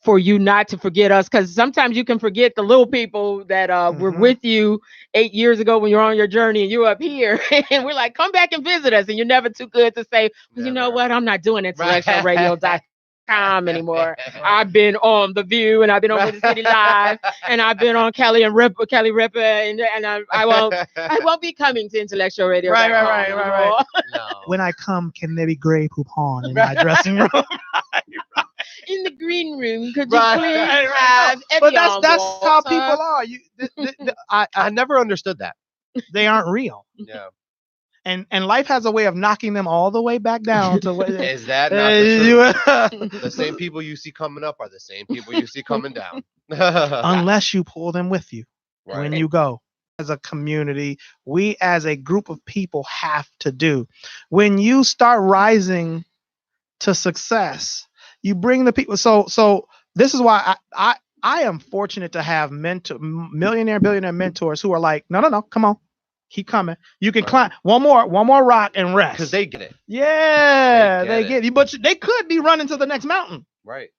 for you not to forget us, because sometimes you can forget the little people that were with you 8 years ago when you're on your journey and you're up here. And we're like, come back and visit us, and you're never too good to say, well, you know what, I'm not doing intellectualradio.com anymore. I've been on The View, and I've been on Winter City Live, and I've been on Kelly Ripa, and I won't be coming to Intellectual Radio.
Right.
No.
When I come, can there be Grey Poupon in my dressing room?
In the green room, could you please have
But that's how people are.
I never understood that.
They aren't real.
Yeah.
And life has a way of knocking them all the way back down to what
Is that not the truth? The same people you see coming up are the same people you see coming down.
Unless you pull them with you when
Right.
you go. As a community, we as a group of people have to do. When you start rising to success, you bring the people. So this is why I am fortunate to have millionaire, billionaire mentors who are like, no, come on, keep coming. You can climb one more rock and rest,
Because they get it.
Yeah, they get you, but they could be running to the next mountain.
Right.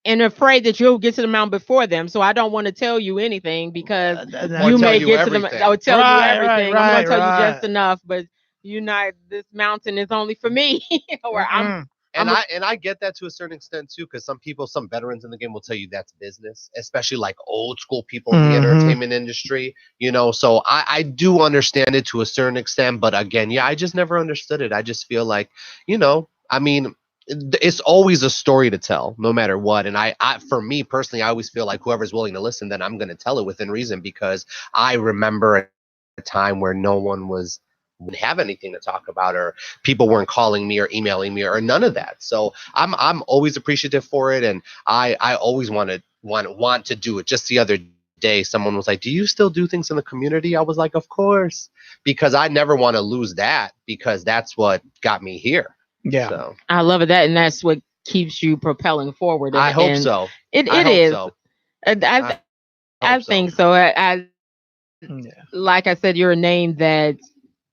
And afraid that you'll get to the mountain before them. So I don't want to tell you anything, because you may get to the. I would tell you everything. I'm going to tell you just enough, but this mountain is only for me. Or
I get that to a certain extent too, because some veterans in the game will tell you that's business, especially like old school people in the entertainment industry, so I do understand it to a certain extent, but again, I just never understood it. I just feel like, I mean, it's always a story to tell no matter what. And I for me personally, I always feel like whoever's willing to listen, then I'm going to tell it within reason, because I remember a time where no one wouldn't have anything to talk about, or people weren't calling me or emailing me or none of that. So I'm always appreciative for it. And I always want to do it. Just the other day, someone was like, do you still do things in the community? I was like, of course, because I never want to lose that, because that's what got me here.
Yeah.
So
I love that. And that's what keeps you propelling forward.
I hope so.
It is. So. I think so. Like I said, you're a name that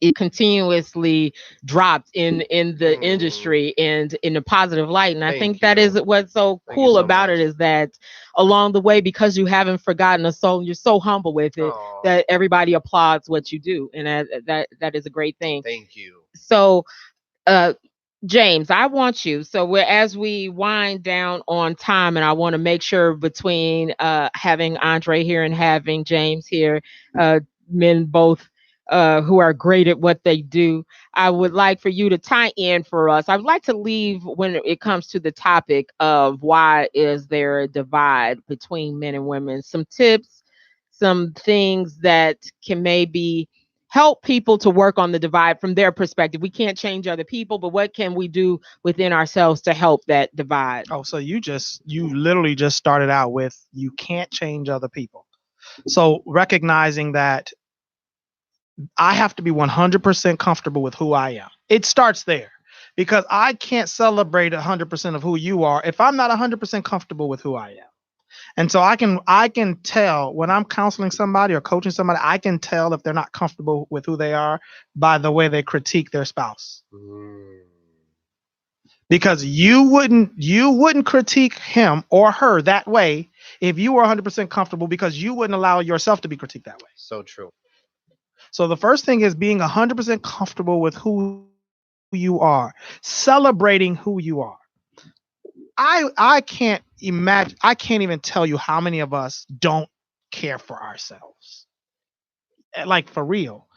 it continuously dropped in the industry and in a positive light. And I think that is what's so cool about it, is that along the way, because you haven't forgotten a soul, you're so humble with it that everybody applauds what you do. And that is a great thing.
Thank you.
So, James, I want you. So as we wind down on time, and I want to make sure between having Andre here and having James here, men both who are great at what they do, I would like for you to tie in for us. I would like to leave, when it comes to the topic of why is there a divide between men and women, some tips, some things that can maybe help people to work on the divide from their perspective. We can't change other people, but what can we do within ourselves to help that divide?
Oh, so you literally just started out with, you can't change other people. So recognizing that I have to be 100% comfortable with who I am. It starts there, because I can't celebrate 100% of who you are if I'm not 100% comfortable with who I am. And so I can tell when I'm counseling somebody or coaching somebody, I can tell if they're not comfortable with who they are by the way they critique their spouse. Because you wouldn't critique him or her that way if you were 100% comfortable, because you wouldn't allow yourself to be critiqued that way.
So true.
So the first thing is being 100% comfortable with who you are, celebrating who you are. I can't imagine, I can't even tell you how many of us don't care for ourselves. Like, for real.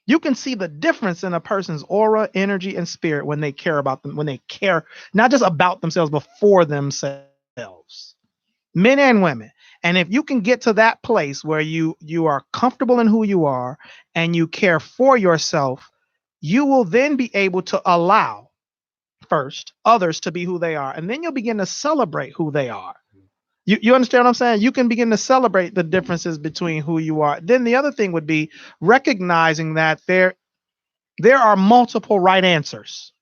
You can see the difference in a person's aura, energy, and spirit when they care about them, when they care not just about themselves, but for themselves. Men and women. And if you can get to that place where you are comfortable in who you are and you care for yourself, you will then be able to allow first others to be who they are, and then you'll begin to celebrate who they are. You understand what I'm saying? You can begin to celebrate the differences between who you are. Then the other thing would be recognizing that there are multiple right answers.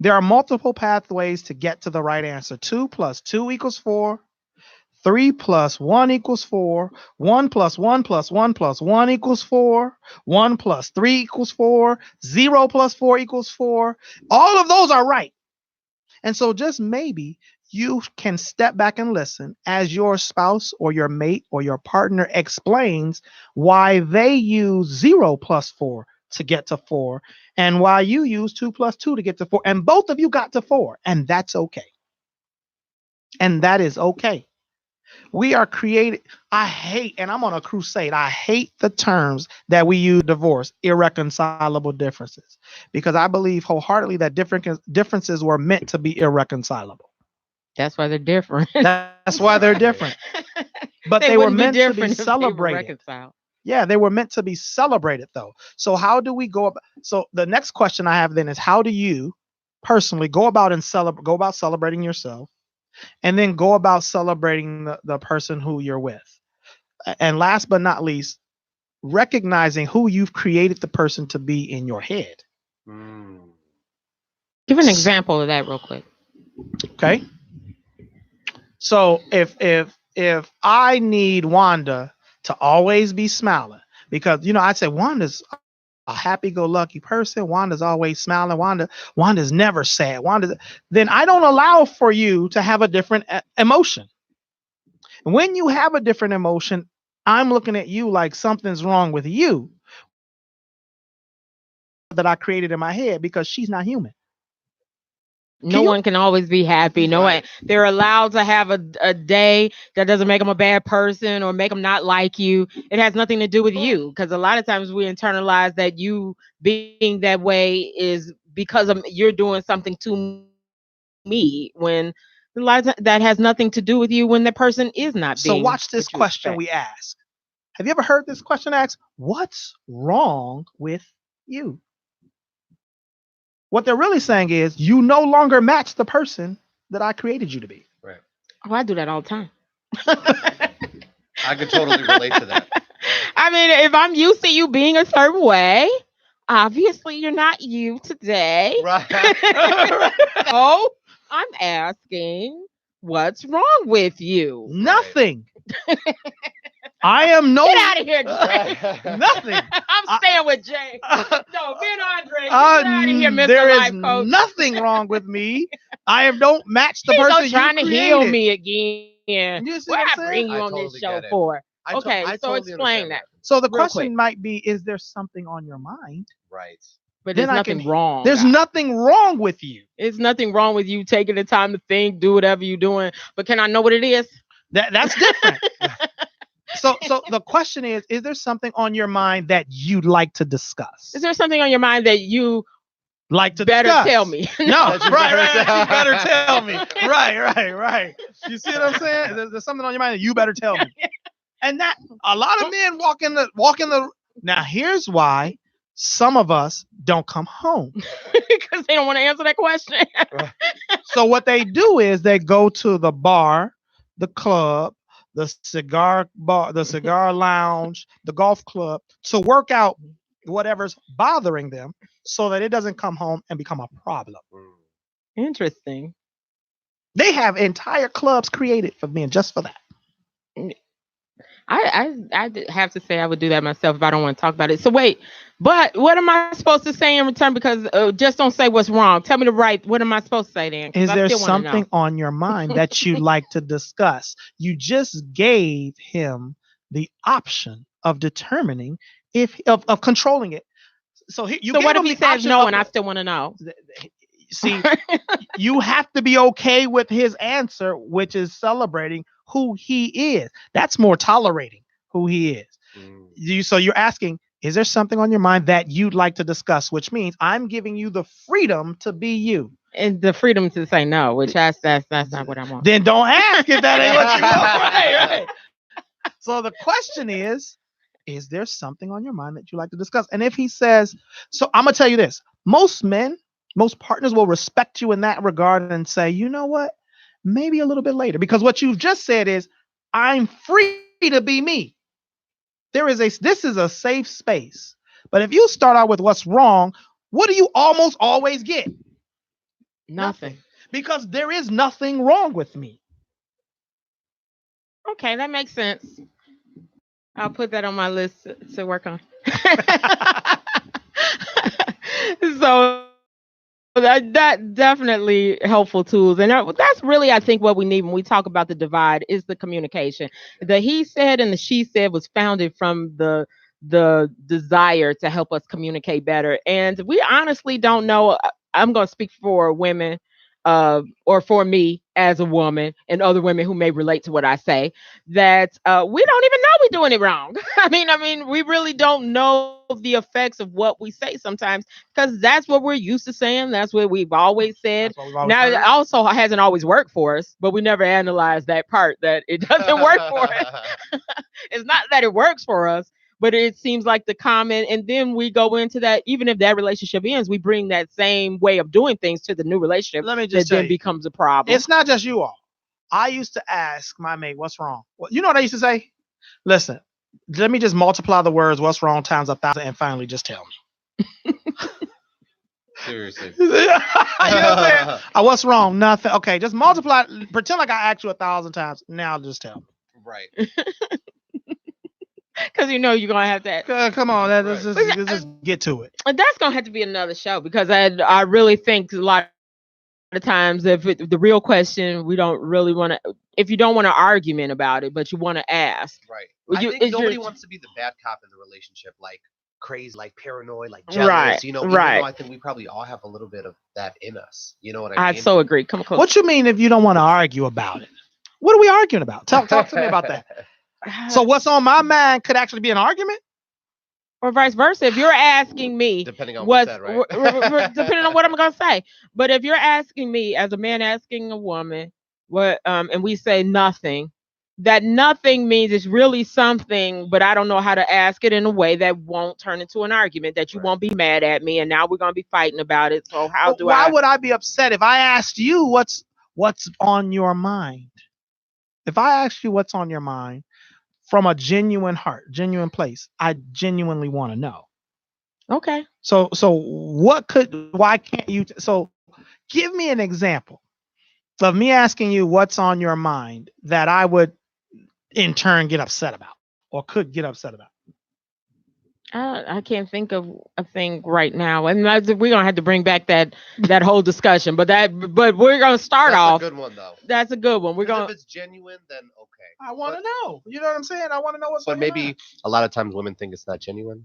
There are multiple pathways to get to the right answer. 2 plus 2 equals 4. 3 plus 1 equals 4. 1 plus 1 plus 1 plus 1 equals 4. 1 plus 3 equals 4. 0 plus 4 equals 4. All of those are right. And so just maybe you can step back and listen as your spouse or your mate or your partner explains why they use 0 plus 4 to get to 4 and why you use 2 plus 2 to get to 4. And both of you got to 4. And that's okay. And that is okay. We are created. I hate, and I'm on a crusade, I hate the terms that we use divorce, irreconcilable differences, because I believe wholeheartedly that differences were meant to be irreconcilable.
That's why they're different.
That's why they're different. But they were meant to be celebrated. Yeah, they were meant to be celebrated, though. So how do we go about? So the next question I have then is, how do you personally go about celebrating yourself, and then go about celebrating the person who you're with? And last but not least, recognizing who you've created the person to be in your head.
Give an example of that real quick.
Okay. So if I need Wanda to always be smiling, because I'd say Wanda's a happy-go-lucky person, Wanda's always smiling, Wanda's never sad, then I don't allow for you to have a different emotion. When you have a different emotion, I'm looking at you like something's wrong with you that I created in my head, because she's not human.
No one can always be happy. No one. They're allowed to have a day that doesn't make them a bad person or make them not like you. It has nothing to do with you, because a lot of times we internalize that you being that way is because of you're doing something to me, when a lot of that has nothing to do with you when the person is not being.
So watch this question we ask. Have you ever heard this question asked? What's wrong with you? What they're really saying is, you no longer match the person that I created you to be.
Right.
Oh, I do that all the time.
I can totally relate to that.
I mean, if I'm used to you being a certain way, obviously you're not you today.
Right.
So I'm asking, what's wrong with you?
Nothing. I am no.
Get out of here, Jay.
Nothing.
I'm staying with Jay. No, Ben Andre. Get out of here, Mr.
There
Life
is
Coach.
nothing wrong with me. I don't match the person you
trying to
created.
heal me again.
You see
What
what
I
I'm
bring
saying?
you on this show for? Okay, so
totally
explain that.
So the
real
question
quick.
might be, is there something on your mind?
Right.
But
Then
there's
I
nothing
can-
wrong.
There's
guys.
nothing wrong with you.
It's nothing wrong with you taking the time to think, do whatever you're doing. But can I know what it is?
That's different. So the question is there something on your mind that you'd like to discuss?
Is there something on your mind that you
like to
better
discuss?
tell me?
No,
That you
right.
better
You better tell me. Right. You see what I'm saying? There's something on your mind that you better tell me. And that a lot of men walk in the. Now here's why some of us don't come home.
Because they don't want to answer that question.
So what they do is they go to the bar, the club, the cigar bar, the cigar lounge, the golf club to work out whatever's bothering them, so that it doesn't come home and become a problem.
Interesting.
They have entire clubs created for men just for that.
I have to say I would do that myself if I don't want to talk about it. So wait, but what am I supposed to say in return? Because just don't say what's wrong. Tell me what am I supposed to say then?
Is there something on your mind that you'd like to discuss? You just gave him the option of determining of controlling it. So
what if he says no and I still want to know?
See, you have to be okay with his answer, which is celebrating who he is. That's more tolerating who he is. So you're asking, is there something on your mind that you'd like to discuss? Which means I'm giving you the freedom to be you.
And the freedom to say no, which that's not what I want.
Then don't ask if that ain't what you want. Right. So the question is there something on your mind that you like to discuss? And if he says, so I'm going to tell you this. Most men Most partners will respect you in that regard and say, you know what, maybe a little bit later, because what you've just said is, I'm free to be me. This is a safe space. But if you start out with what's wrong, what do you almost always get?
Nothing.
Because there is nothing wrong with me.
Okay, that makes sense. I'll put that on my list to work on. So that definitely helpful tools, and that's really, I think, what we need when we talk about the divide is the communication. The he said and the she said was founded from the desire to help us communicate better, and we honestly don't know. I'm going to speak for women, or for me as a woman and other women who may relate to what I say, that we don't even know we're doing it wrong. I mean, we really don't know the effects of what we say sometimes, because that's what we're used to saying. That's what we've always said.
That's what we've always
Now,
heard.
it also hasn't always worked for us, but we never analyzed that part that it doesn't work for us. It's not that it works for us, but it seems like the common, and then we go into that. Even if that relationship ends, we bring that same way of doing things to the new relationship.
Let me just
that
tell
then
you,
becomes a problem.
it's not just you all. I used to ask my mate, what's wrong? Well, you know what I used to say? Listen, let me just multiply the words what's wrong times 1,000 and finally just tell me.
Seriously.
You know what I'm saying? What's wrong? Nothing. Okay, just multiply. Pretend like I asked you 1,000 times. Now just tell me.
Right.
Because you know you're gonna have that.
Come on, let's just get to it.
That's gonna have to be another show, because I really think a lot of times, if the real question, we don't really want to. If you don't want an argument about it, but you want to ask,
Right.
You-
I think
is your-
nobody wants to be the bad cop in the relationship, like crazy, like paranoid, like jealous.
Right,
You know, even
right.
though I think we probably all have a little bit of that in us. You know what I
I
mean?
so agree. Come close.
What you mean if you don't want to argue about it? What are we arguing about? Talk to me about that. So what's on my mind could actually be an argument?
Or vice versa. If you're asking me,
Depending on
what's
what's said, right?
depending on what I'm gonna say. But if you're asking me as a man asking a woman what, and we say nothing, that nothing means it's really something, but I don't know how to ask it in a way that won't turn into an argument, that you
Right.
won't be mad at me, and now we're gonna be fighting about it. So how do
Why
I?
would I be upset if I asked you what's on your mind? If I asked you what's on your mind from a genuine heart, genuine place, I genuinely want to know.
Okay.
So why can't you? So give me an example of me asking you what's on your mind that I would in turn get upset about or could get upset about.
I can't think of a thing right now, and we're gonna have to bring back that whole discussion. But we're gonna start
That's
off.
a good one, though.
That's a good one. We're
'Cause
gonna.
if it's genuine, then okay.
I want to know. You know what I'm saying? I want to know what's
But
on your
maybe
mind.
a lot of times women think it's not genuine.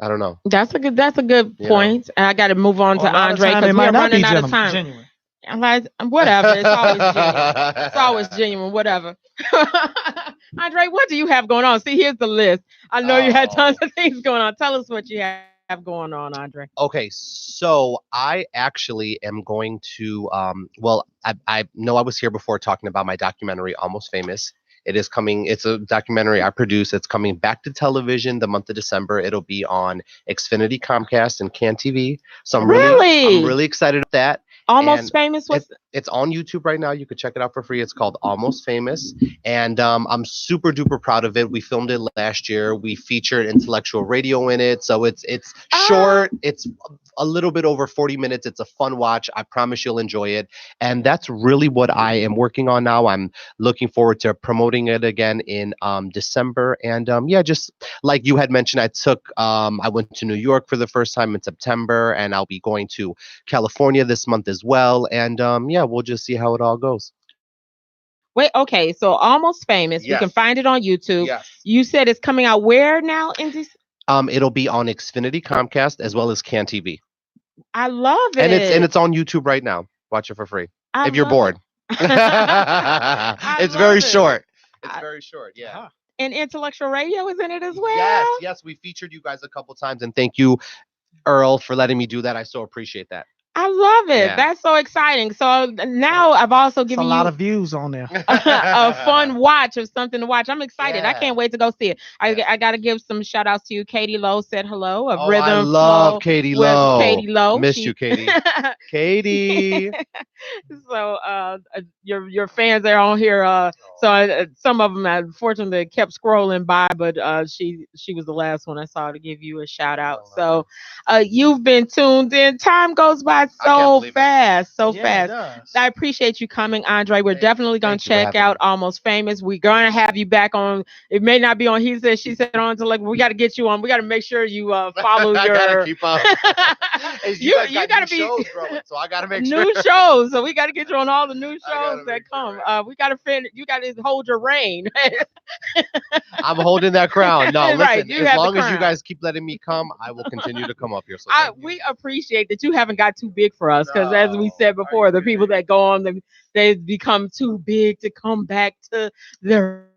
I don't know.
That's a good
You
point. I got to move on to
A lot of
Andre,
time
because
it
we're
might not be
running out of time.
genuine.
I'm like, whatever. It's always genuine. It's always genuine. Whatever. Andre, what do you have going on? See, here's the list. I know you had tons of things going on. Tell us what you have going on, Andre.
Okay, so I actually am going to well, I know I was here before talking about my documentary Almost Famous. It is coming. It's a documentary I produce. It's coming back to television the month of December. It'll be on Xfinity, Comcast, and Can TV. So I'm really excited about that.
Almost
And
Famous.
It's on YouTube right now. You can check it out for free. It's called Almost Famous, and I'm super duper proud of it. We filmed it last year. We featured Intellectual Radio in it, so it's short. It's a little bit over 40 minutes. It's a fun watch. I promise you'll enjoy it. And that's really what I am working on now. I'm looking forward to promoting it again in December. And yeah, just like you had mentioned, I went to New York for the first time in September, and I'll be going to California this month as well. And yeah, we'll just see how it all goes.
Wait, okay. So Almost Famous. You can
Yes.
find it on YouTube.
Yes.
You said it's coming out where now in this?
It'll be on Xfinity, Comcast, as well as Can TV.
I love it.
And it's on YouTube right now. Watch it for free if you're bored. It's very short. It's very short. Yeah.
And Intellectual Radio is in it as well.
Yes. We featured you guys a couple times, and thank you, Earl, for letting me do that. I so appreciate that.
I love it.
Yeah.
That's so exciting. So now I've also
It's a
given
lot
you
of views on there.
a fun watch of something to watch. I'm excited. I
Yeah.
can't wait to go see it.
Yeah.
I got to give some shout outs to you. Katie Lowe said hello of
Oh, I
Rhythm
love
Flow
Katie
with
Lowe.
Katie Lowe.
Miss you, Katie. Katie.
So your fans are on here. So some of them unfortunately kept scrolling by, but she was the last one I saw to give you a shout out. So you've been tuned in. Time goes by so
believe it.
fast, so
Yeah, it
fast.
does.
I appreciate you coming, Andre. We're definitely gonna
thank you for
check
having
out
me.
Almost Famous. We're gonna have you back on. It may not be on He Said She Said on to like we got to get you on. We got to make sure you follow
I gotta
your.
keep up.
you
guys got
gotta
new
be
shows growing, so I gotta make sure.
new shows. So we got to get you on all the new
I gotta
shows that
make
come.
sure.
We got to finish. You got to hold your reign.
I'm holding that crown. No,
Right,
listen.
you
As
have the
long as you
crown.
guys keep letting me come, I will continue to come up here. So thank you.
We appreciate that you haven't got too big for us because, as we
No,
said
are
before,
you
the people
kidding?
that go on them they become too big to come back to their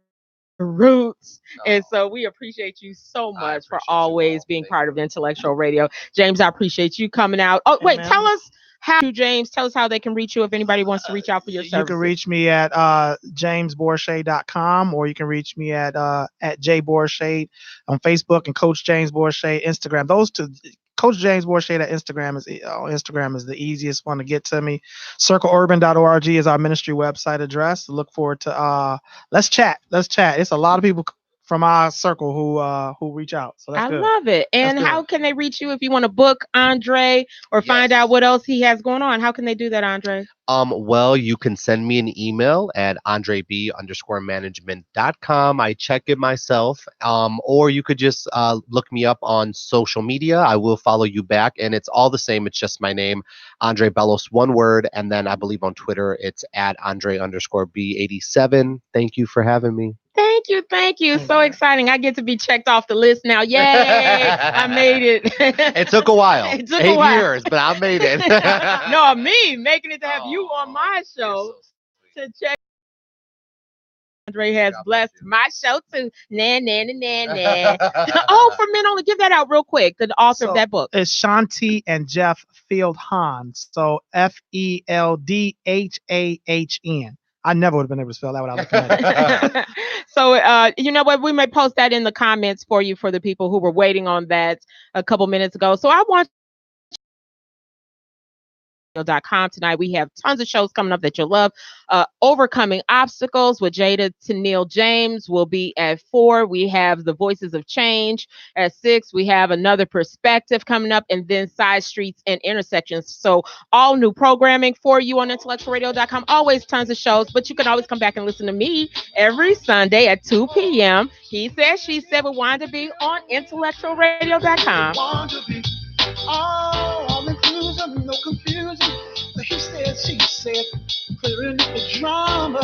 roots. And
No.
so we appreciate you so
I
much for
appreciate you
always
all.
being
Thank
part
you.
of Intellectual Radio. James, I appreciate you coming out. Oh, wait,
Amen.
tell us how James, tell us how they can reach you if anybody wants to reach out for your
You
services.
can reach me at jamesborshade.com, or you can reach me at jborshade on Facebook, and Coach James Borshade Instagram. Those two, Coach James Borshade at Instagram is the easiest one to get to me. CircleUrban.org is our ministry website address. Look forward to let's chat. It's a lot of people from our circle who reach out, so that's
I
good.
love it. And
good.
how can they reach you if you want to book Andre or find
Yes.
out what else he has going on? How can they do that, Andre?
Well, you can send me an email at andreb_management.com. I check it myself. Or you could just look me up on social media. I will follow you back, and it's all the same. It's just my name, Andre Bellos, one word. And then I believe on Twitter, it's at Andre_B87. Thank you for having me.
Thank you. Thank you. So
Amen.
exciting. I get to be checked off the list now. Yay. I made it.
It took a while.
It took a
8
while.
years, but I made it.
No, me making it to have you on my
You're
show
so sweet.
to check. Andre has
God bless
blessed
you.
my show too. Nah, nah, nah, nah, nah. Oh, for men only, give that out real quick. The author of that book.
It's Shanti and Jeff Fieldhahn. So Feldhahn. I never would have been able to spell that without looking at it.
So, you know what? We may post that in the comments for you for the people who were waiting on that a couple minutes ago. So I want tonight. We have tons of shows coming up that you'll love. Overcoming Obstacles with Jada Tennille James will be at 4. We have The Voices of Change at 6. We have Another Perspective coming up, and then Side Streets and Intersections. So all new programming for you on intellectualradio.com. Always tons of shows, but you can always come back and listen to me every Sunday at 2 p.m. He Said, She Said with Wanda B on intellectualradio.com.
Wanda B. All inclusion, no confusion. He said, she said, clearing up the drama.